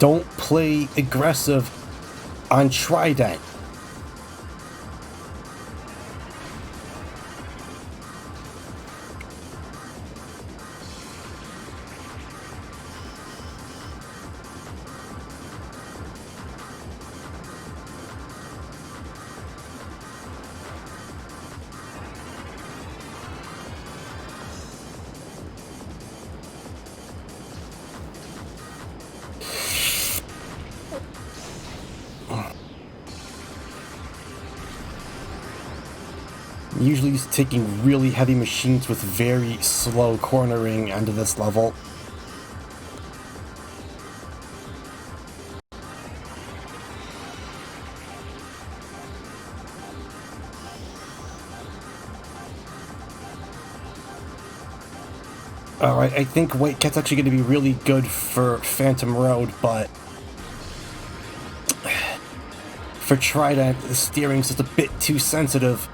Don't play aggressive on Trident. Usually taking really heavy machines with very slow cornering onto this level. Alright, I think White Cat's actually going to be really good for Phantom Road, but for Trident, the steering's just a bit too sensitive.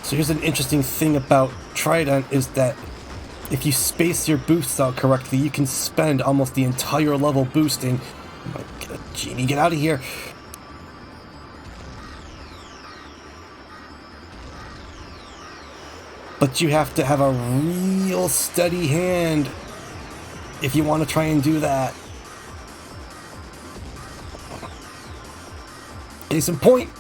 So here's an interesting thing about Trident is that if you space your boosts out correctly, you can spend almost the entire level boosting. Oh my God, Genie, get out of here! But you have to have a real steady hand if you want to try and do that. Case in point.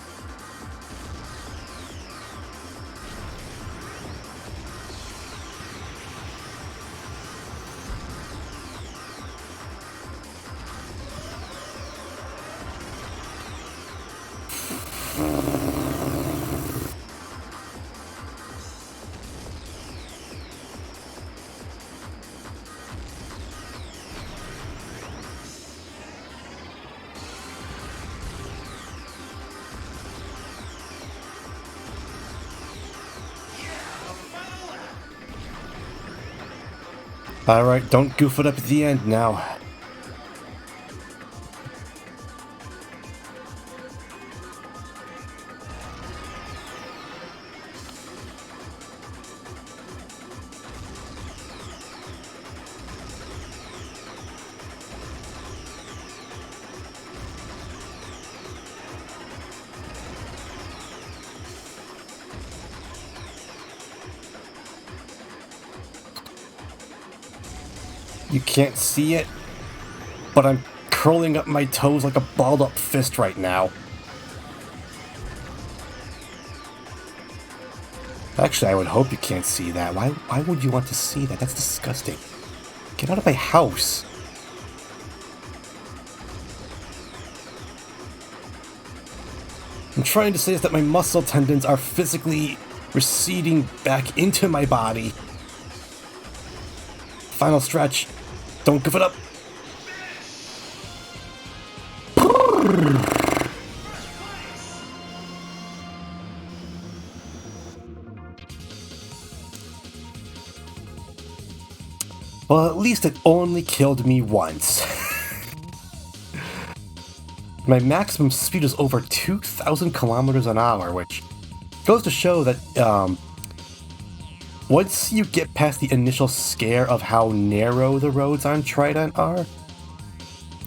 Alright, don't goof it up at the end now. You can't see it, but I'm curling up my toes like a balled up fist right now. Actually, I would hope you can't see that. Why would you want to see that? That's disgusting. Get out of my house. I'm trying to say is that my muscle tendons are physically receding back into my body. Final stretch. Don't give it up. Well, at least it only killed me once. My maximum speed is over 2,000 kilometers an hour, which goes to show that once you get past the initial scare of how narrow the roads on Trident are,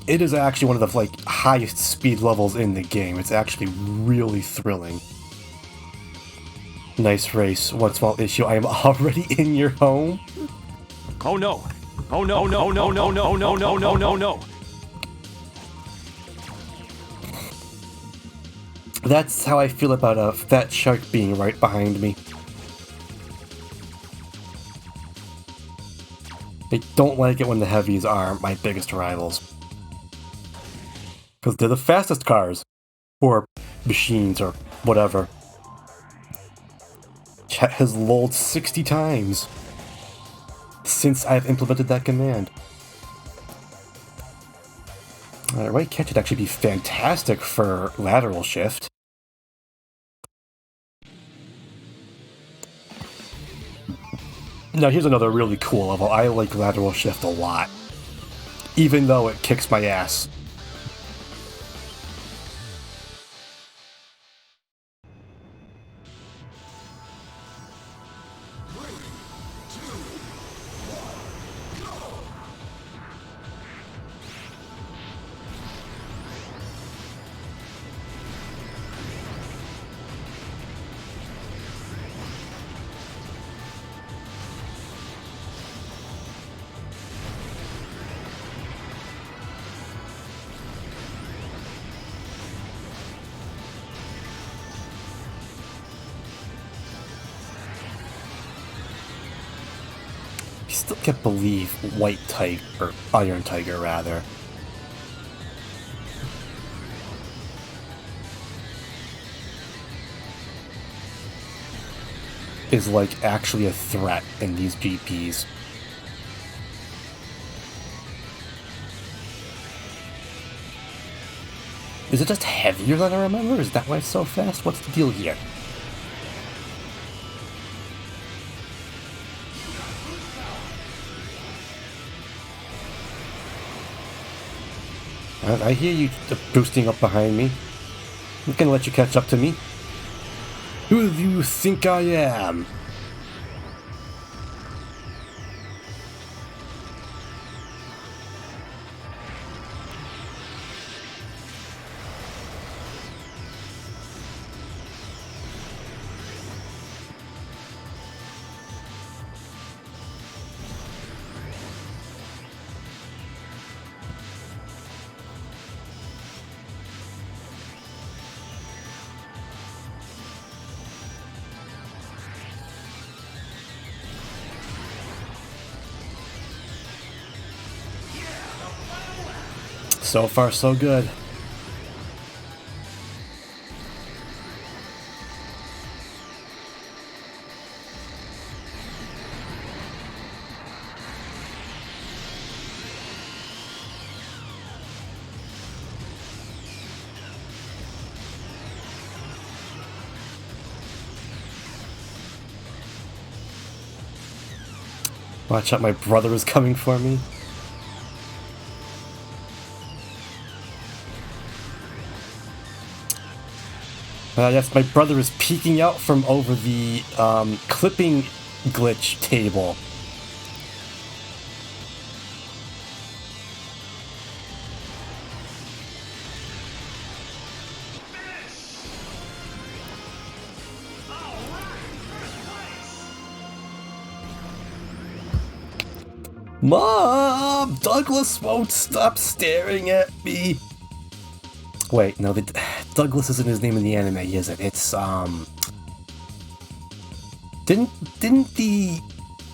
it is actually one of the highest speed levels in the game. It's actually really thrilling. Nice race. One small issue. I am already in your home. Oh no! Oh no! No! No! No! No! No! No! No! No! No! That's how I feel about a fat shark being right behind me. I don't like it when the heavies are my biggest rivals. Because they're the fastest cars. Or machines, or whatever. Chat has lulled 60 times since I've implemented that command. Right catch would actually be fantastic for lateral shift. Now here's another really cool level. I like lateral shift a lot. Even though it kicks my ass. Still can't believe White Tiger, or Iron Tiger rather. Is like actually a threat in these GPs. Is it just heavier than I remember? Is that why it's so fast? What's the deal here? I hear you boosting up behind me. I'm gonna let you catch up to me. Who do you think I am? So far, so good. Watch out, my brother is coming for me. Yes, my brother is peeking out from over the clipping glitch table. Mom! Douglas won't stop staring at me! Wait, no, Douglas isn't his name in the anime, is it? It's, Didn't the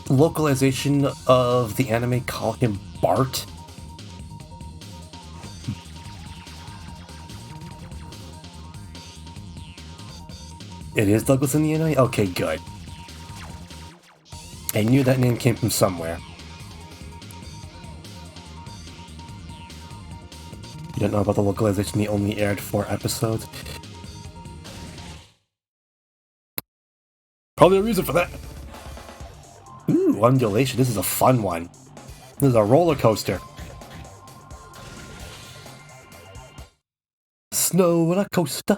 localization of the anime call him Bart? It is Douglas in the anime? Okay, good. I knew that name came from somewhere. You don't know about the localization, he only aired 4 episodes. Probably a reason for that. Ooh, undulation, this is a fun one. This is a roller coaster. Snow roller coaster.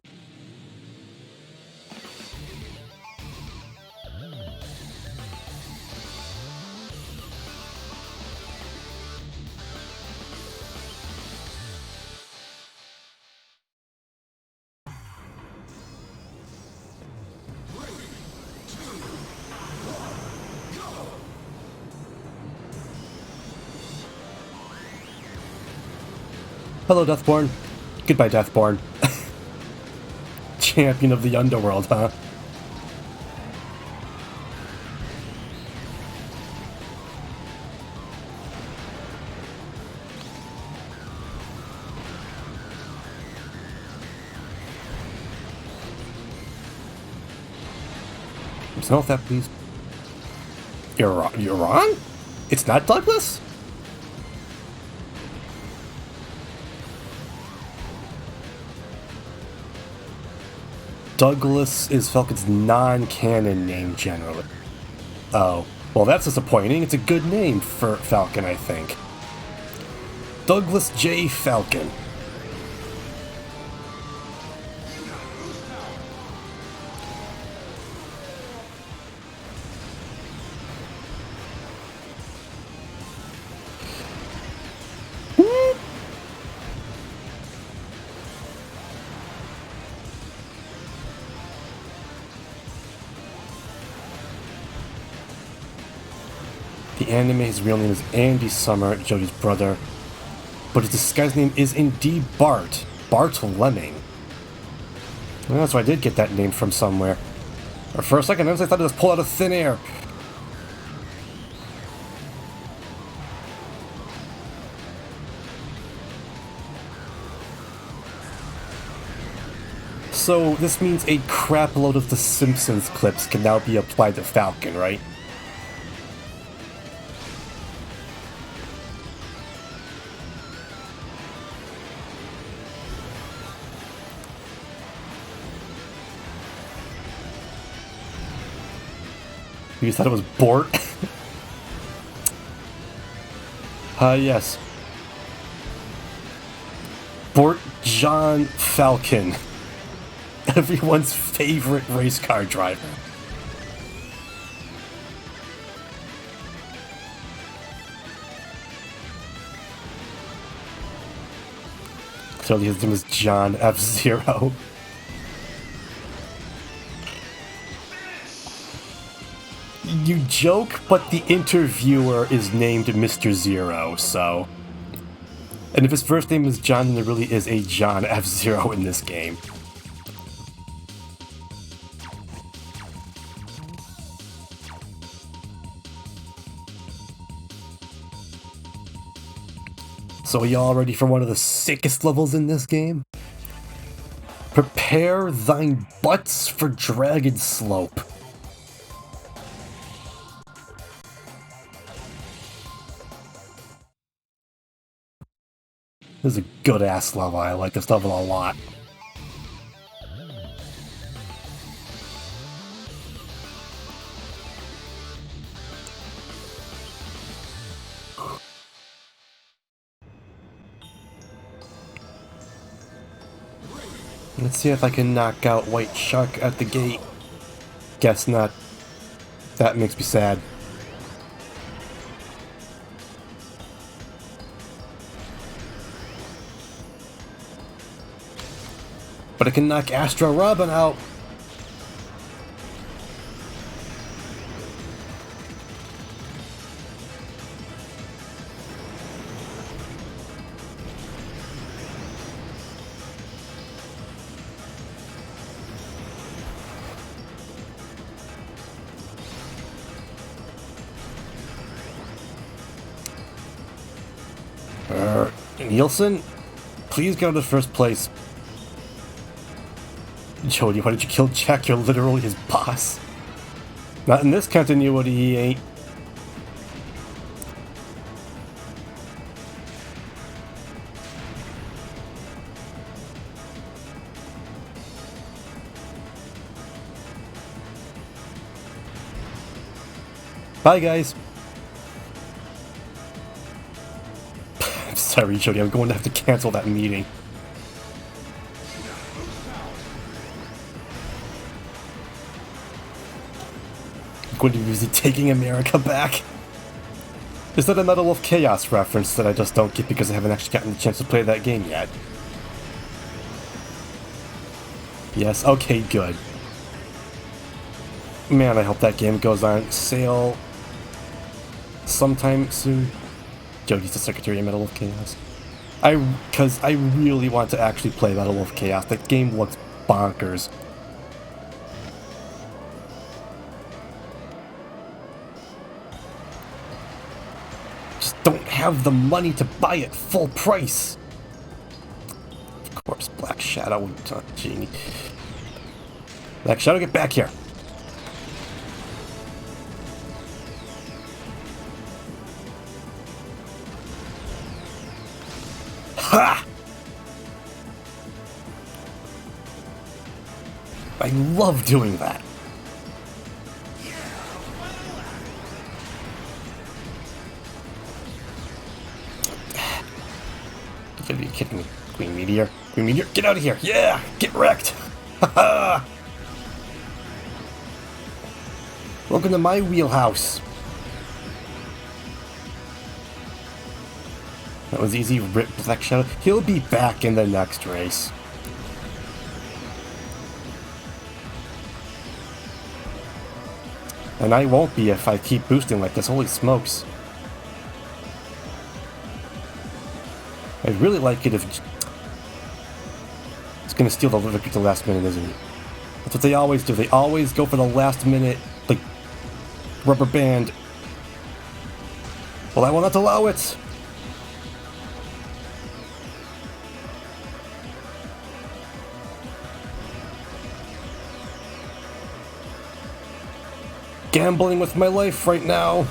Hello, Deathborn. Goodbye, Deathborn. Champion of the underworld, huh? Spell that, please. You're wrong. You're wrong? It's not Douglas? Douglas is Falcon's non-canon name generally. Oh, well that's disappointing. It's a good name for Falcon, I think. Douglas J. Falcon. The anime, his real name is Andy Summer, Jody's brother, but his disguised name is indeed Bart Lemming. Well, so I did get that name from somewhere. Or for a second, I thought it was pulled out of thin air. So this means a crap load of The Simpsons clips can now be applied to Falcon, right? You thought it was Bort? Yes. Bort John Falcon. Everyone's favorite race car driver. Clearly his name is John F-Zero. You joke, but the interviewer is named Mr. Zero, so... And if his first name is John, then there really is a John F-Zero in this game. So are y'all ready for one of the sickest levels in this game? Prepare thine butts for Dragon Slope. This is a good-ass level. I like this level a lot. Let's see if I can knock out White Shark at the gate. Guess not. That makes me sad. But I can knock Astro Robin out. Nielsen, please go to first place. Jody, why did you kill Jack? You're literally his boss. Not in this continuity, he ain't. Bye, guys. I'm sorry, Jody, I'm going to have to cancel that meeting. Going to be busy taking America back. Is that a Metal Wolf Chaos reference that I just don't get because I haven't actually gotten the chance to play that game yet? Yes, okay, good. Man, I hope that game goes on sale sometime soon. Jody's the Secretary of Metal Wolf Chaos. Because I really want to actually play Metal Wolf Chaos. That game looks bonkers. Don't have the money to buy it full price. Of course, Black Shadow. Genie. Black Shadow, get back here. Ha! I love doing that. You gotta be kidding me. Queen Meteor. Queen Meteor, get out of here. Yeah! Get wrecked! Haha! Welcome to my wheelhouse. That was easy. Rip Black Shadow. He'll be back in the next race. And I won't be if I keep boosting like this. Holy smokes. I'd really like it if it's gonna steal the victory at the last minute, isn't it? That's what they always do. They always go for the last minute, like, rubber band. Well, I will not allow it. Gambling with my life right now.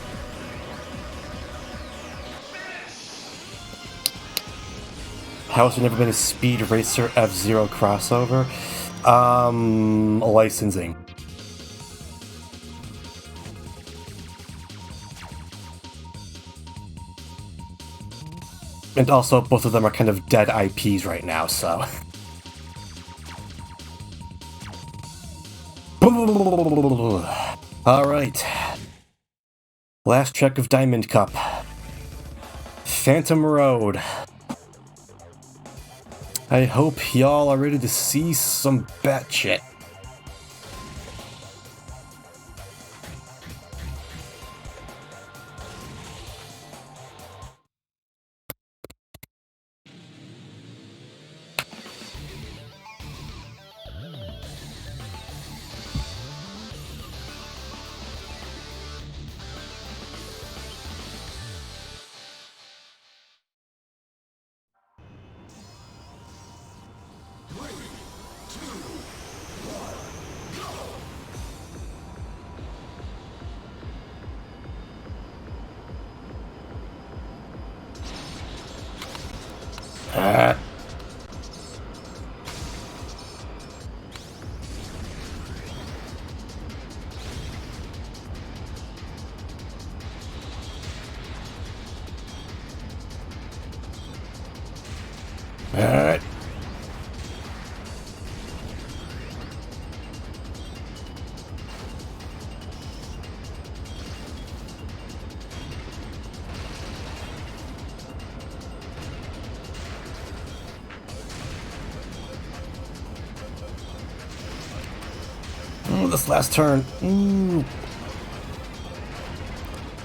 How has there never been a Speed Racer F-Zero crossover? Licensing. And also, both of them are kind of dead IPs right now, so... Alright. Last track of Diamond Cup. Phantom Road. I hope y'all are ready to see some batshit. Alright. This last turn.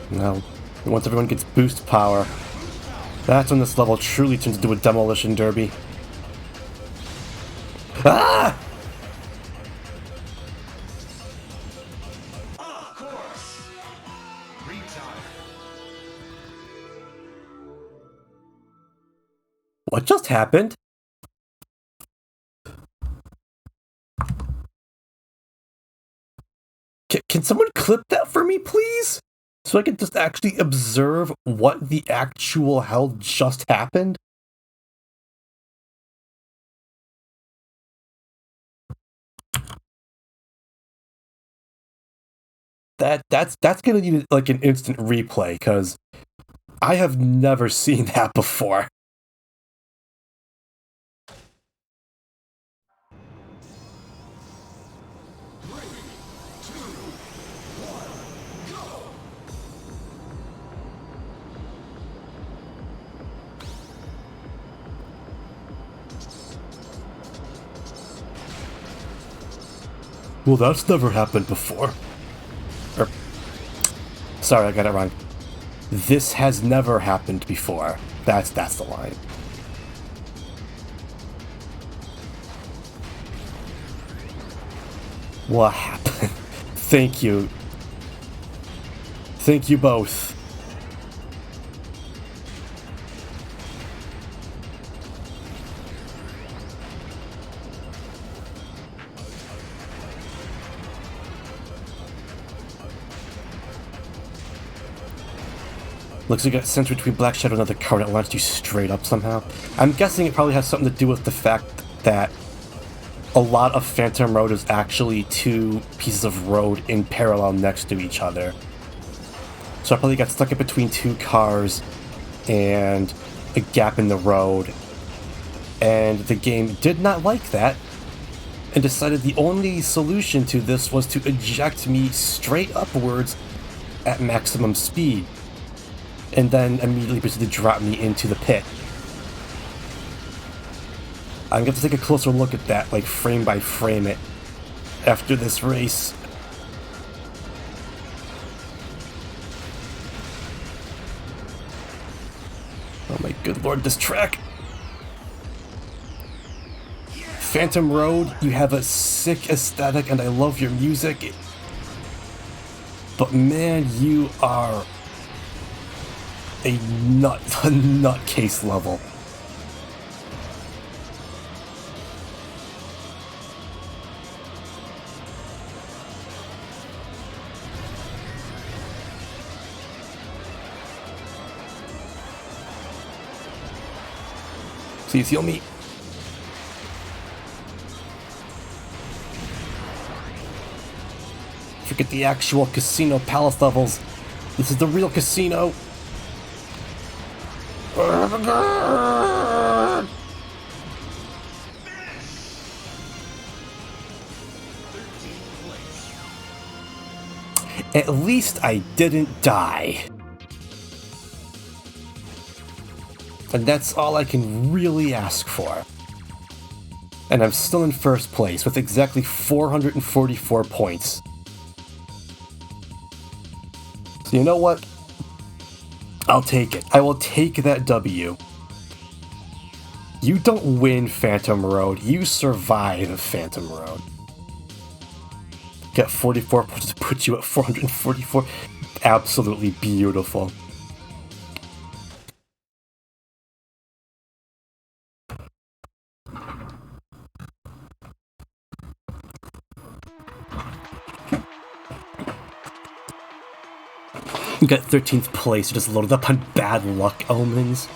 Now, once everyone gets boost power, that's when this level truly turns into a demolition derby. Ah! Of course. Retire. What just happened? Can someone clip that for me, please? So I can just actually observe what the actual hell just happened? That's gonna need like an instant replay, because I have never seen that before. Well, that's never happened before. Sorry, I got it wrong. This has never happened before. That's the line. What happened? Thank you. Thank you both. Looks like it's centered between Black Shadow and another car that launched you straight up somehow. I'm guessing it probably has something to do with the fact that a lot of Phantom Road is actually two pieces of road in parallel next to each other. So I probably got stuck in between two cars and a gap in the road. And the game did not like that and decided the only solution to this was to eject me straight upwards at maximum speed. And then immediately proceeded to drop me into the pit. I'm going to take a closer look at that, like frame by frame it, after this race. Oh my good lord, this track! Phantom Road, you have a sick aesthetic and I love your music. But man, you are a nutcase level. Please heal me. Forget the actual casino palace levels. This is the real casino. At least I didn't die. And that's all I can really ask for. And I'm still in first place with exactly 444 points. So you know what? I'll take it. I will take that W. You don't win Phantom Road, you survive Phantom Road. Get 44 points to put you at 444. Absolutely beautiful. You got 13th place, just loaded up on bad luck omens.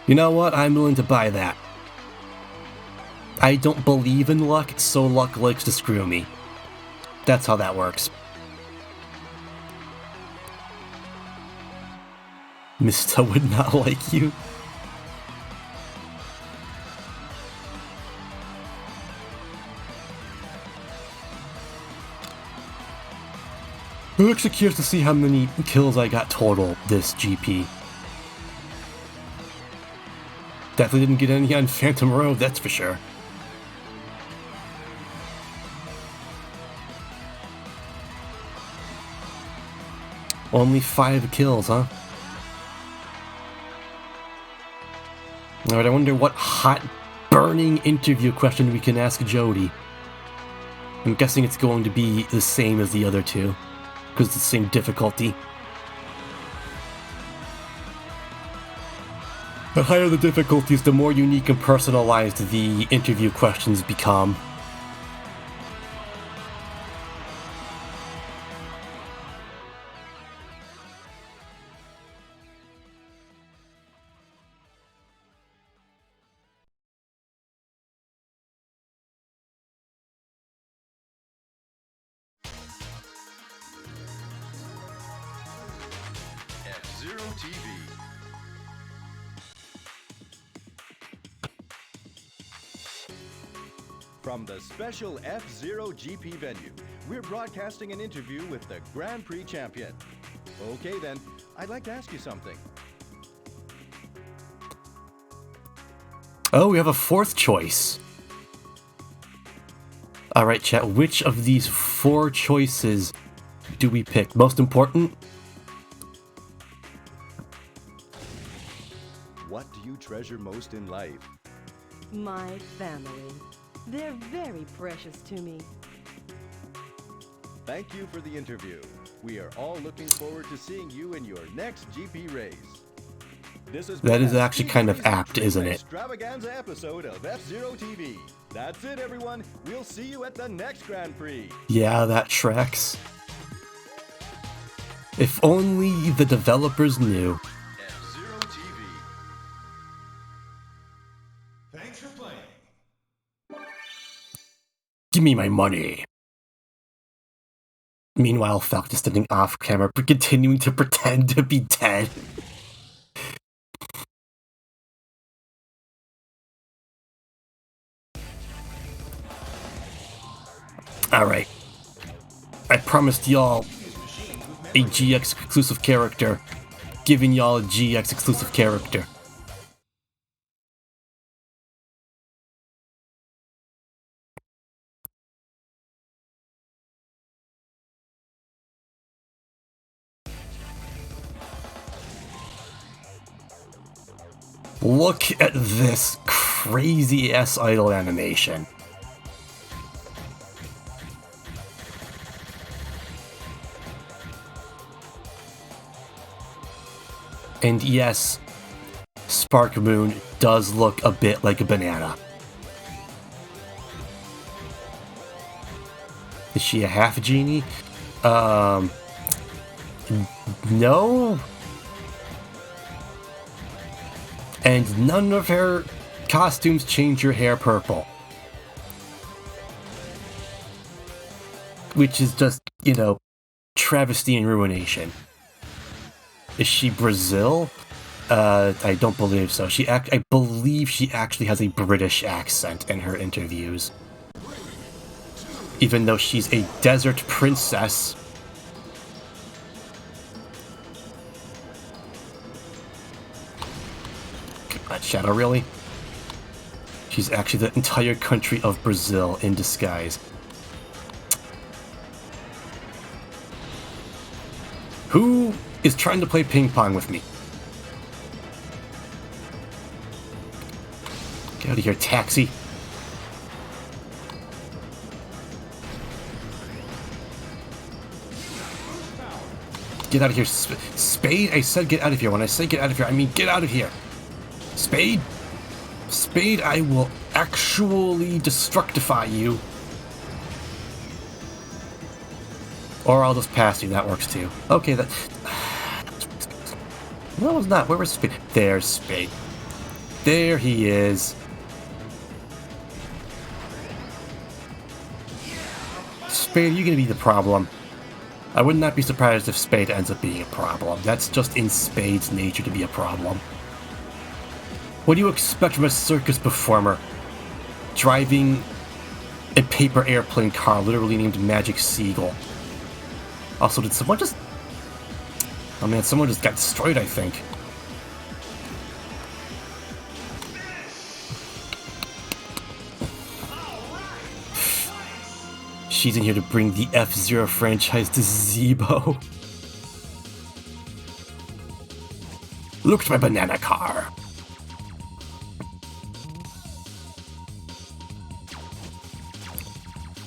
You know what? I'm willing to buy that. I don't believe in luck, so luck likes to screw me. That's how that works. Mista would not like you. I'm actually curious to see how many kills I got total this GP. Definitely didn't get any on Phantom Road, that's for sure. Only 5 kills, huh? Alright, I wonder what hot, burning interview question we can ask Jody. I'm guessing it's going to be the same as the other two, because it's the same difficulty. The higher the difficulties, the more unique and personalized the interview questions become. F-Zero TV. From the special F-Zero GP venue, we're broadcasting an interview with the Grand Prix champion. Okay then, I'd like to ask you something. Oh, we have a 4th choice. Alright, chat, which of these 4 choices do we pick? Most important? What do you treasure most in life? My family. They're very precious to me. Thank you for the interview. We are all looking forward to seeing you in your next GP race. This is That is actually kind of apt, isn't it? Extravaganza episode of F-Zero TV. That's it, everyone. We'll see you at the next Grand Prix. Yeah, that tracks. If only the developers knew. F-Zero TV. Thanks for playing. Give me my money. Meanwhile, Falcon is standing off camera, continuing to pretend to be dead. Alright. I promised y'all a GX exclusive character. Giving y'all a GX exclusive character. Look at this crazy ass idol animation. And yes, Spark Moon does look a bit like a banana. Is she a half genie? No. And none of her costumes change your hair purple. Which is just, you know, travesty and ruination. Is she Brazil? I don't believe so. I believe she actually has a British accent in her interviews. Even though she's a desert princess. Come on, Shadow, really? She's actually the entire country of Brazil in disguise. Who is trying to play ping pong with me? Get out of here, taxi. Get out of here, Spade. I said get out of here. When I say get out of here, I mean get out of here. Spade? Spade, I will actually destructify you. Or I'll just pass you, that works too. Okay, that... No, it's not. Where was Spade? There's Spade. There he is. Spade, you're gonna be the problem. I would not be surprised if Spade ends up being a problem. That's just in Spade's nature to be a problem. What do you expect from a circus performer? Driving a paper airplane car literally named Magic Seagull. Also, did someone just... Oh man, someone just got destroyed, I think. She's in here to bring the F-Zero franchise to Zebo. Look at my banana car.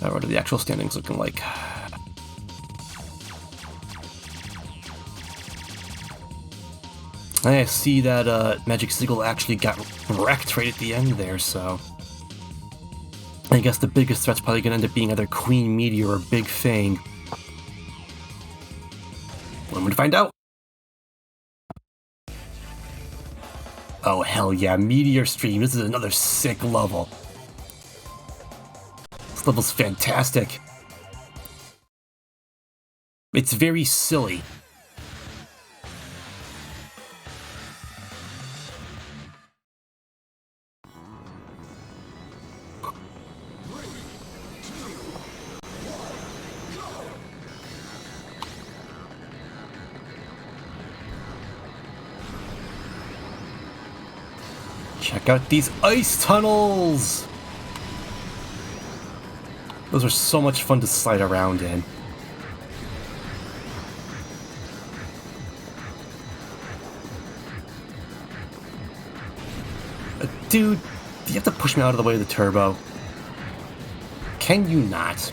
Now, what are the actual standings looking like? I see that Magic Seagull actually got wrecked right at the end there, so... I guess the biggest threat's probably gonna end up being either Queen Meteor or Big Fang. When we find out. Oh hell yeah, Meteor Stream, this is another sick level. This level's fantastic. It's very silly. Check out these ice tunnels! Those are so much fun to slide around in. Dude, do you have to push me out of the way of the turbo? Can you not?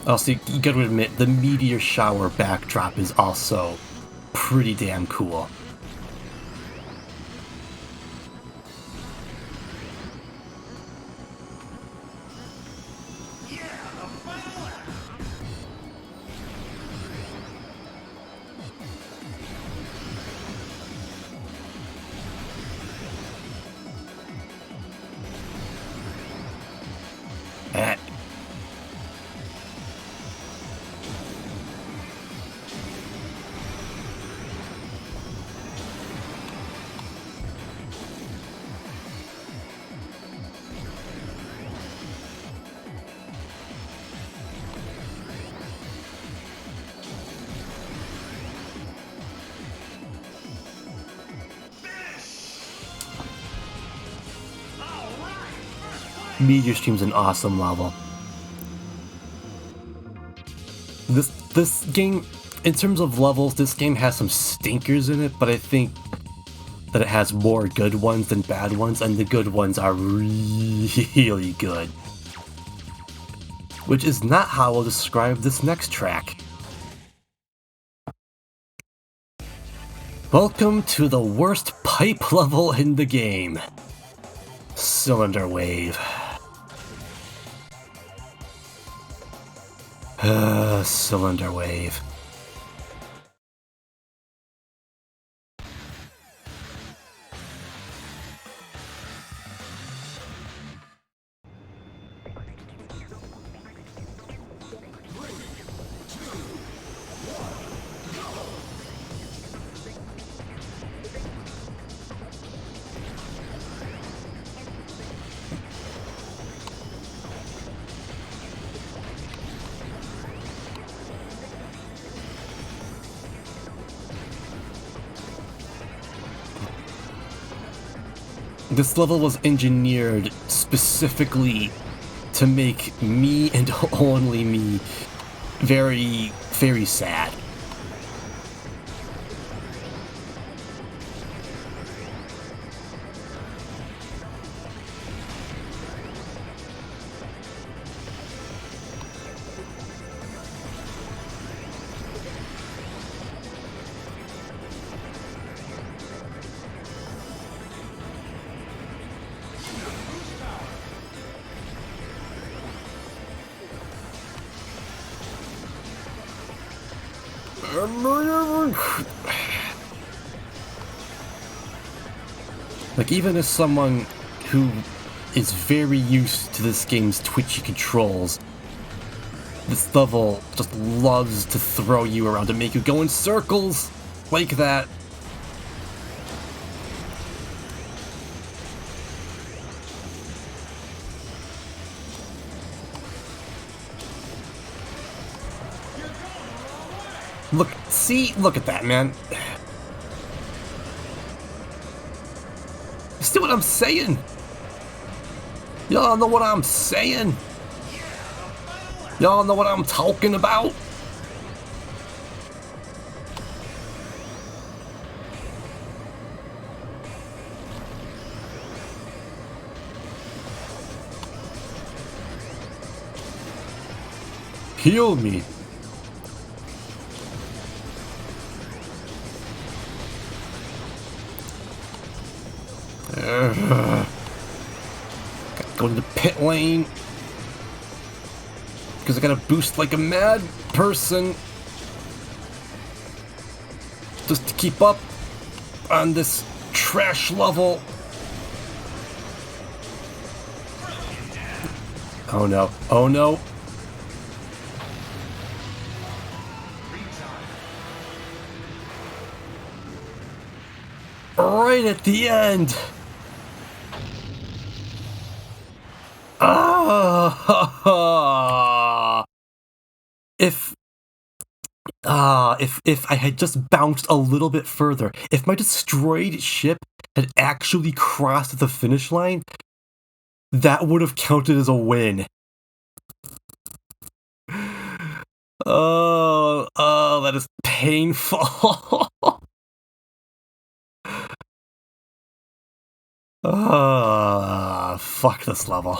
Also, you gotta admit, the meteor shower backdrop is also pretty damn cool. Eh. Meteor Stream's an awesome level. This game, in terms of levels, this game has some stinkers in it, but I think that it has more good ones than bad ones, and the good ones are really good. Which is not how I'll describe this next track. Welcome to the worst pipe level in the game. Cylinder Wave. Cylinder Wave. This level was engineered specifically to make me and only me very, very sad. Like, even as someone who is very used to this game's twitchy controls, this level just loves to throw you around and make you go in circles like that. Look, see, look at that, man. You see what I'm saying? Y'all know what I'm saying? Y'all know what I'm talking about? Heal me. Gotta go to the pit lane. Because I gotta boost like a mad person. Just to keep up on this trash level. Oh no. Oh no. Right at the end. If I had just bounced a little bit further, if my destroyed ship had actually crossed the finish line, that would have counted as a win. Oh, that is painful. Fuck this level.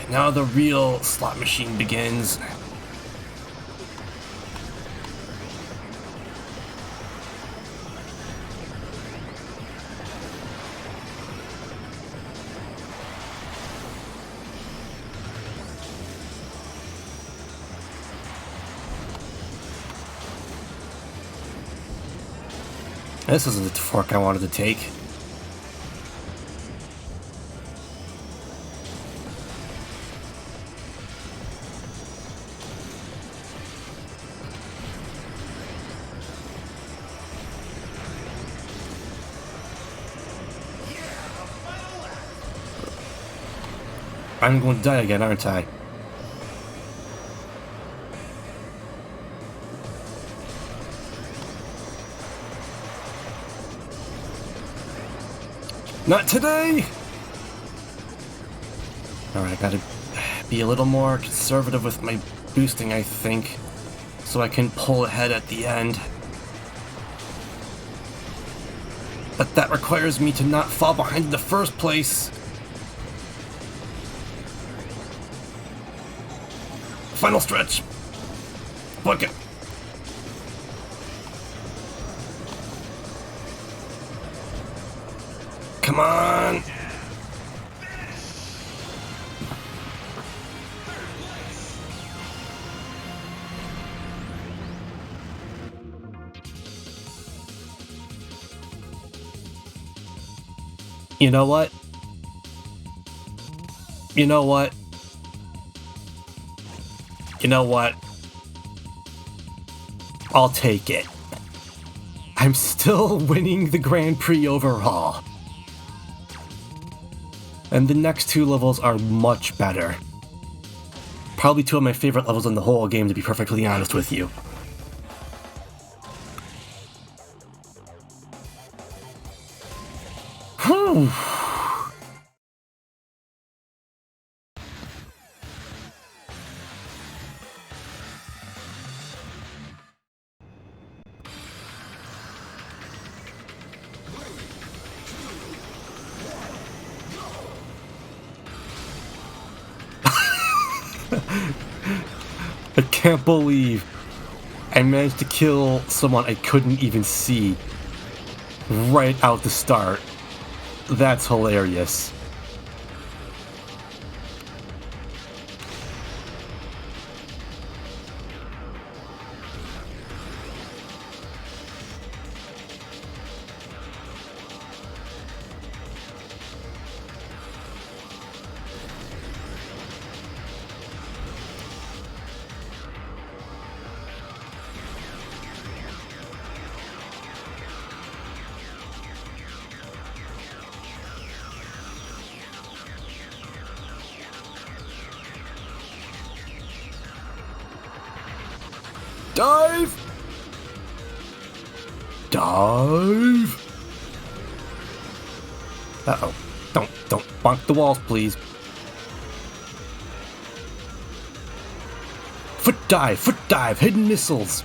Now the real slot machine begins. This isn't the fork I wanted to take. I'm going to die again, aren't I? Not today! Alright, I gotta be a little more conservative with my boosting, I think, so I can pull ahead at the end. But that requires me to not fall behind in the first place. Final stretch. Book it. Come on. You know what? You know what? You know what? I'll take it. I'm still winning the Grand Prix overall. And the next two levels are much better. Probably two of my favorite levels in the whole game, to be perfectly honest with you. Whew. I can't believe I managed to kill someone I couldn't even see right out the start. That's hilarious. Dive! Dive! Uh-oh. Don't bonk the walls, please. Foot dive, hidden missiles.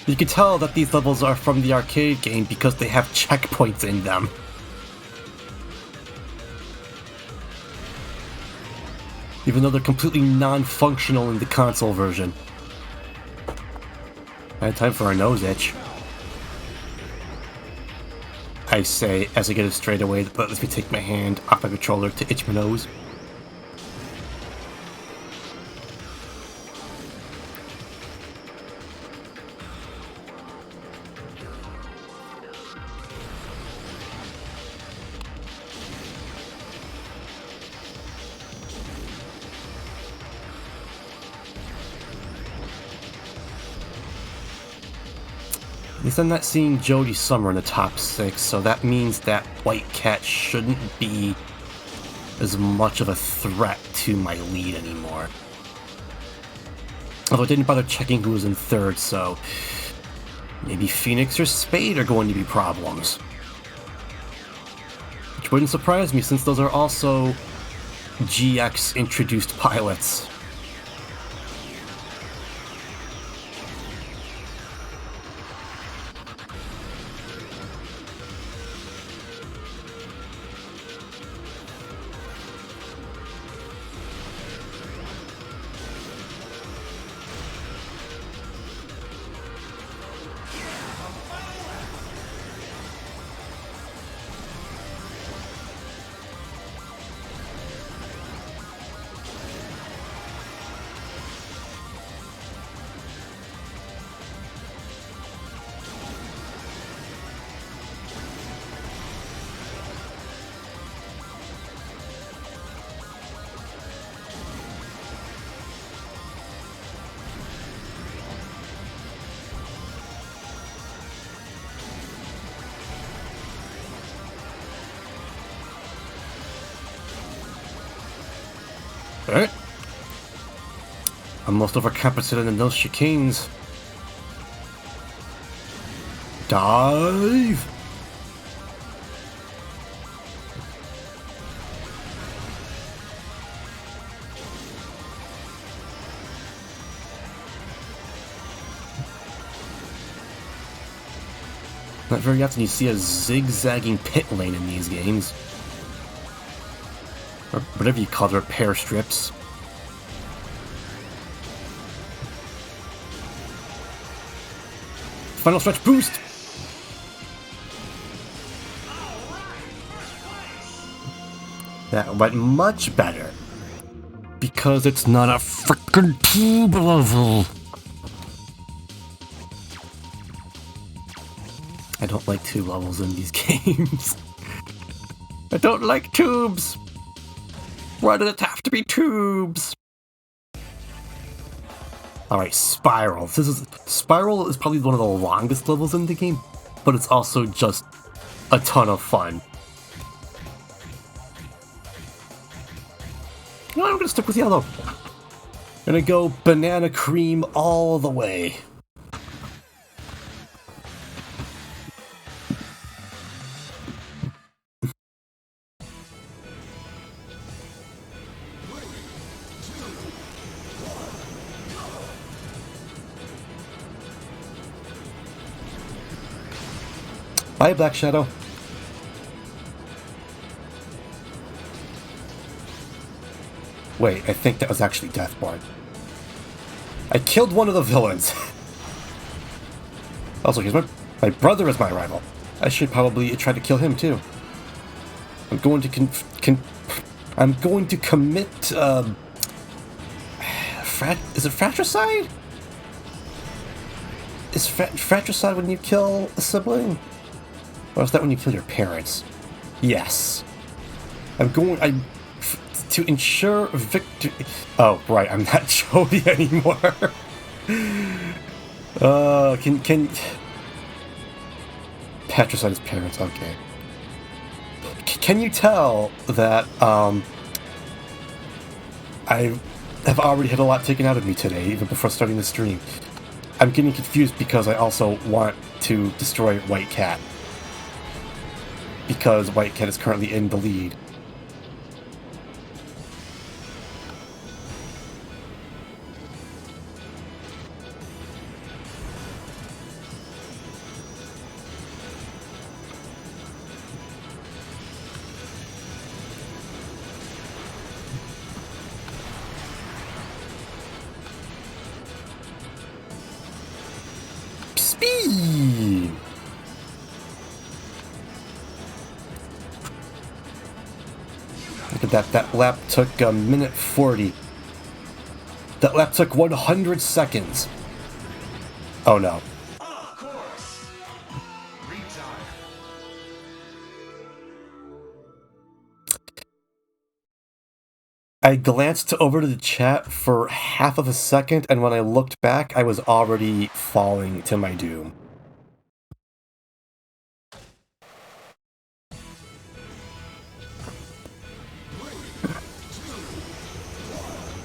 You can tell that these levels are from the arcade game because they have checkpoints in them. Even though they're completely non-functional in the console version. I had time for a nose itch. I say, as I get it straight away, but let me take my hand off my controller to itch my nose. At least I'm not seeing Jodie Summer in the top 6, so that means that White Cat shouldn't be as much of a threat to my lead anymore. Although I didn't bother checking who was in 3rd, so maybe Phoenix or Spade are going to be problems. Which wouldn't surprise me, since those are also GX-introduced pilots. Alright. I'm most overcompensated in those chicanes. Dive! Not very often you see a zigzagging pit lane in these games. Or whatever you call their repair strips. Final stretch boost! That went much better. Because it's not a frickin' tube level. I don't like tube levels in these games. I don't like tubes. Why does it have to be tubes? Alright, Spiral. Spiral is probably one of the longest levels in the game, but it's also just a ton of fun. You know what, I'm gonna stick with yellow. Gonna go banana cream all the way. Bye, Black Shadow. Wait, I think that was actually Deathborn. I killed one of the villains. Also, here's my brother is my rival. I should probably try to kill him too. I'm going to I'm going to commit is it fratricide? Is fratricide when you kill a sibling? Or is that when you kill your parents? Yes. To ensure victory. Oh, right, I'm not Jody anymore. Can patricide his parents, okay. Can you tell that, I have already had a lot taken out of me today, even before starting the stream. I'm getting confused because I also want to destroy White Cat. Because White Cat is currently in the lead. Speed! Look at that. That lap took a minute 40. That lap took 100 seconds. Oh no. Of course. Retire. I glanced over to the chat for half of a second, and when I looked back, I was already falling to my doom.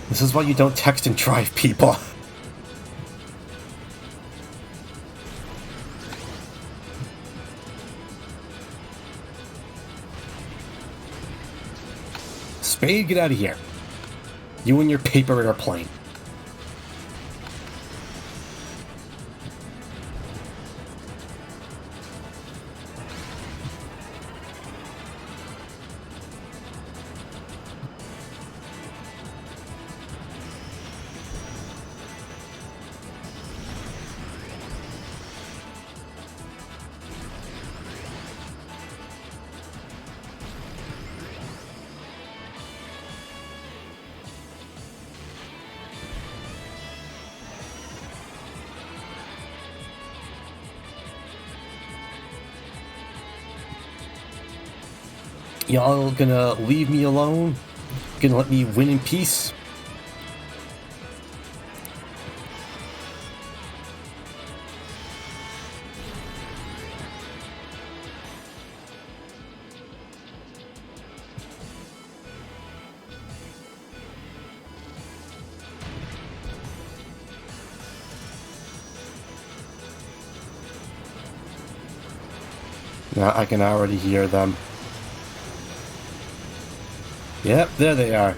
This is why you don't text and drive people. Spade, get out of here. You and your paper airplane. Y'all gonna leave me alone? Gonna let me win in peace? Now I can already hear them. Yep, there they are.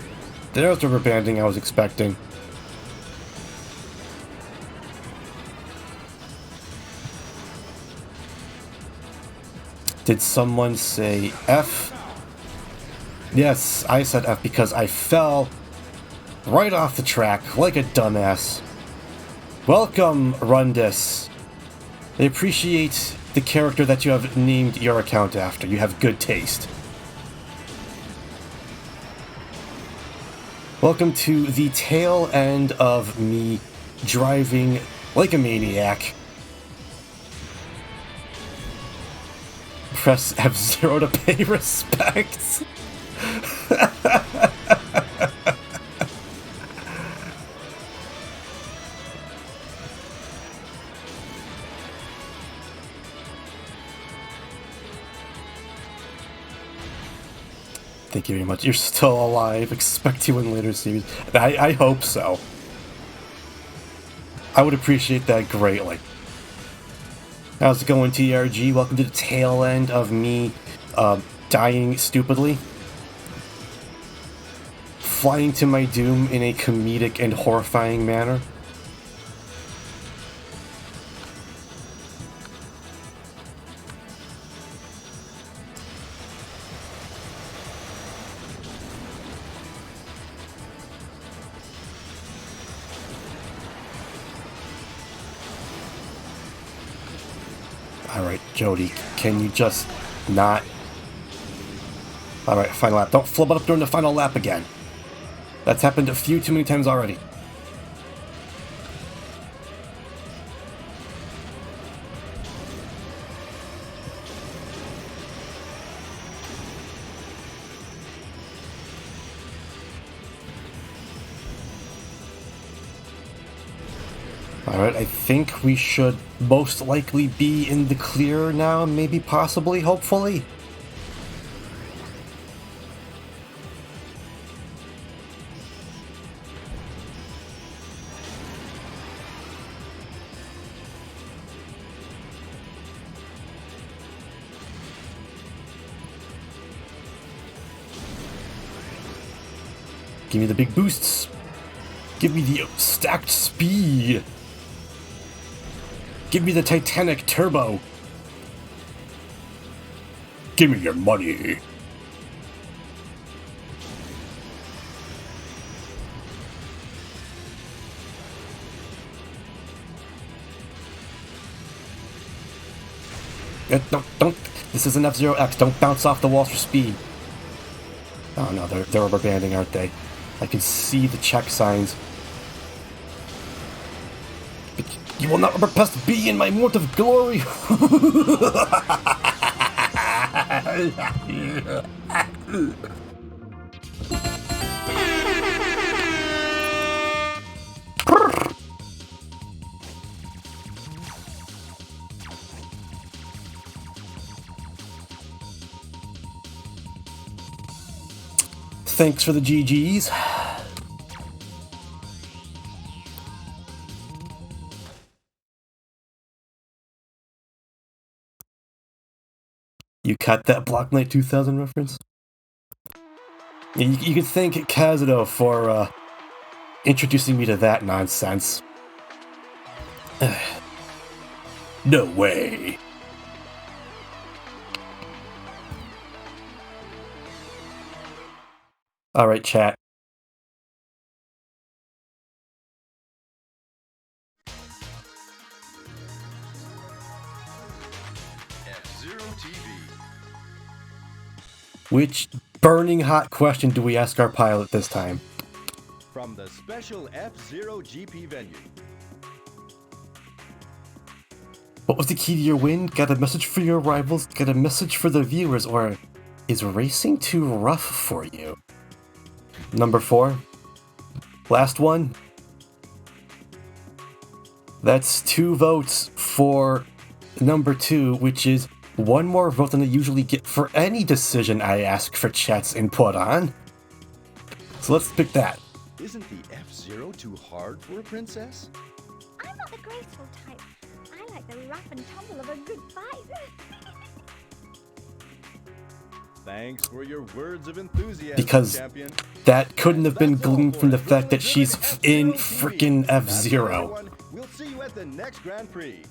There's the rubber banding I was expecting. Did someone say F? Yes, I said F because I fell right off the track like a dumbass. Welcome, Rundus. I appreciate the character that you have named your account after. You have good taste. Welcome to the tail end of me driving like a maniac. Press F0 to pay respects. Thank you very much. You're still alive. Expect you in later series. I hope so. I would appreciate that greatly. How's it going, TRG? Welcome to the tail end of me dying stupidly. Flying to my doom in a comedic and horrifying manner. Alright, Jody, can you just not... Alright, final lap. Don't flub it up during the final lap again. That's happened a few too many times already. Alright, I think we should most likely be in the clear now, maybe, possibly, hopefully. Give me the big boosts. Give me the stacked speed. Give me the Titanic turbo. Give me your money. Don't. This is an F-Zero-X. Don't bounce off the walls for speed. Oh no, they're rubber banding, aren't they? I can see the check signs. You will not press B in my mort of glory! Thanks for the GGs. You cut that Block Knight 2000 reference? Yeah, you could thank Kazuto for introducing me to that nonsense. No way. Alright, chat. F-Zero TV. Which burning hot question do we ask our pilot this time? From the special F-Zero GP venue. What was the key to your win? Got a message for your rivals? Got a message for the viewers? Or is racing too rough for you? Number 4. Last one. That's 2 votes for number 2, which is 1 more vote than I usually get for any decision I ask for chat's input on. So let's pick that. Isn't the F-Zero too hard for a princess? I'm not the graceful type. I like the rough and tumble of a good fight. Thanks for your words of enthusiasm, Because champion. that couldn't have been That's all gleaned for from the Zero fact that she's in F-Zero TV. freaking That's it, F-Zero. everyone. We'll see you at the next Grand Prix.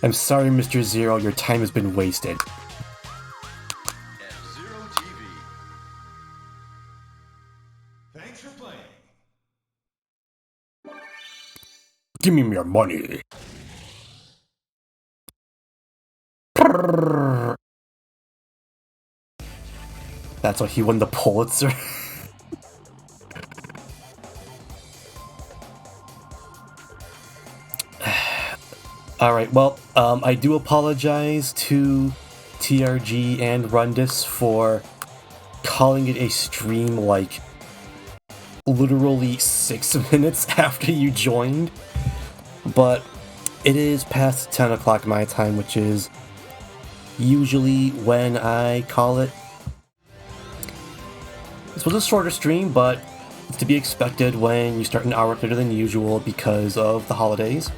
I'm sorry, Mr. Zero, your time has been wasted. F-Zero TV. Thanks for playing. Give me your money. That's why he won the Pulitzer. Alright, well, I do apologize to TRG and Rundis for calling it a stream like literally 6 minutes after you joined, but it is past 10 o'clock my time, which is usually when I call it. This was a shorter stream, but it's to be expected when you start an hour later than usual because of the holidays.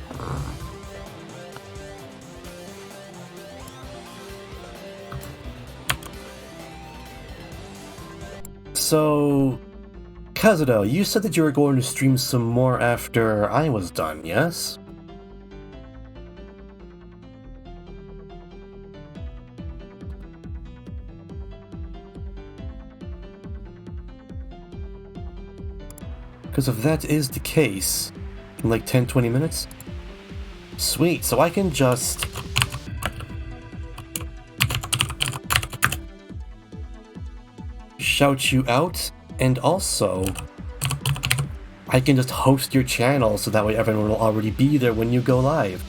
So, Kazuto, you said that you were going to stream some more after I was done, yes? Because if that is the case, in like 10-20 minutes? Sweet, so I can just shout you out, and also I can just host your channel so that way everyone will already be there when you go live.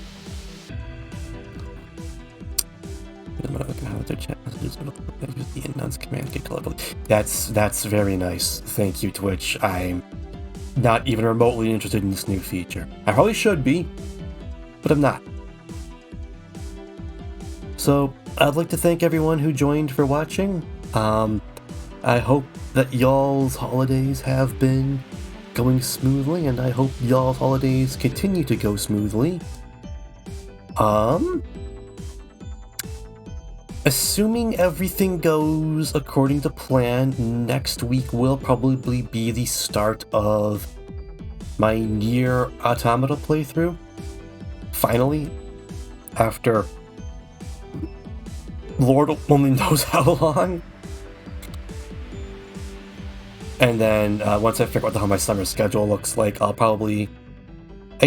That's very nice. Thank you, Twitch. I'm not even remotely interested in this new feature. I probably should be, but I'm not. So, I'd like to thank everyone who joined for watching. I hope that y'all's holidays have been going smoothly, and I hope y'all's holidays continue to go smoothly. Assuming everything goes according to plan, next week will probably be the start of my Nier Automata playthrough. Finally, after Lord only knows how long. And then once I figure out how my summer schedule looks like, I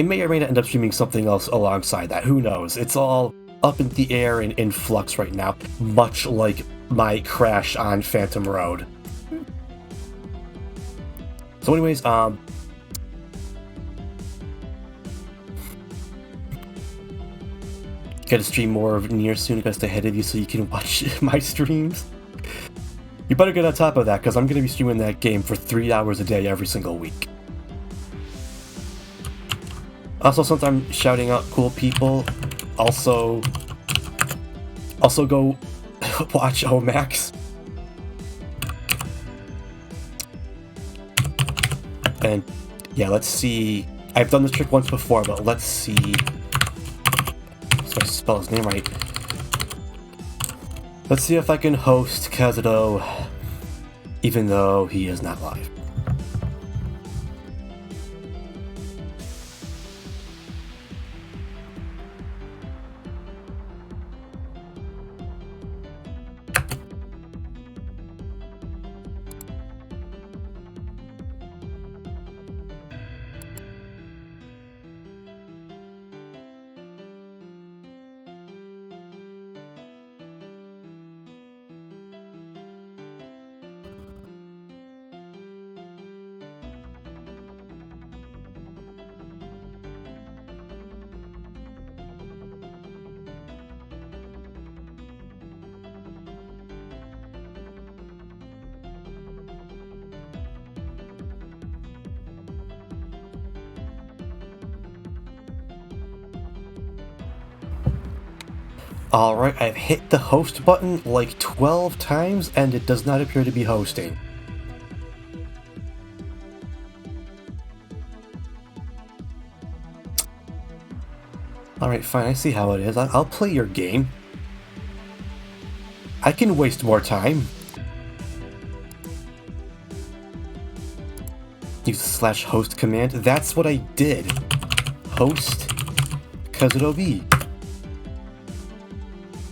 may or may not end up streaming something else alongside that. Who knows? It's all up in the air and in flux right now, much like my crash on Phantom Road. So anyways, gotta stream more of Nier soon, gotta stay ahead of you so you can watch my streams. You better get on top of that, because I'm going to be streaming that game for 3 hours a day every single week. Also, since I'm shouting out cool people, also go watch Omax. And yeah, let's see. I've done this trick once before, but let's see. So I spell his name right. Let's see if I can host Kazuto, even though he is not live. Alright, I've hit the host button like 12 times and it does not appear to be hosting. Alright, fine, I see how it is. I'll play your game. I can waste more time. Use the /host command. That's what I did. Host, because it'll be.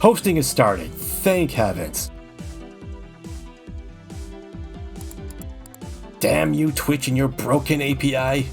Hosting is started. Thank heavens. Damn you, Twitch, and your broken API.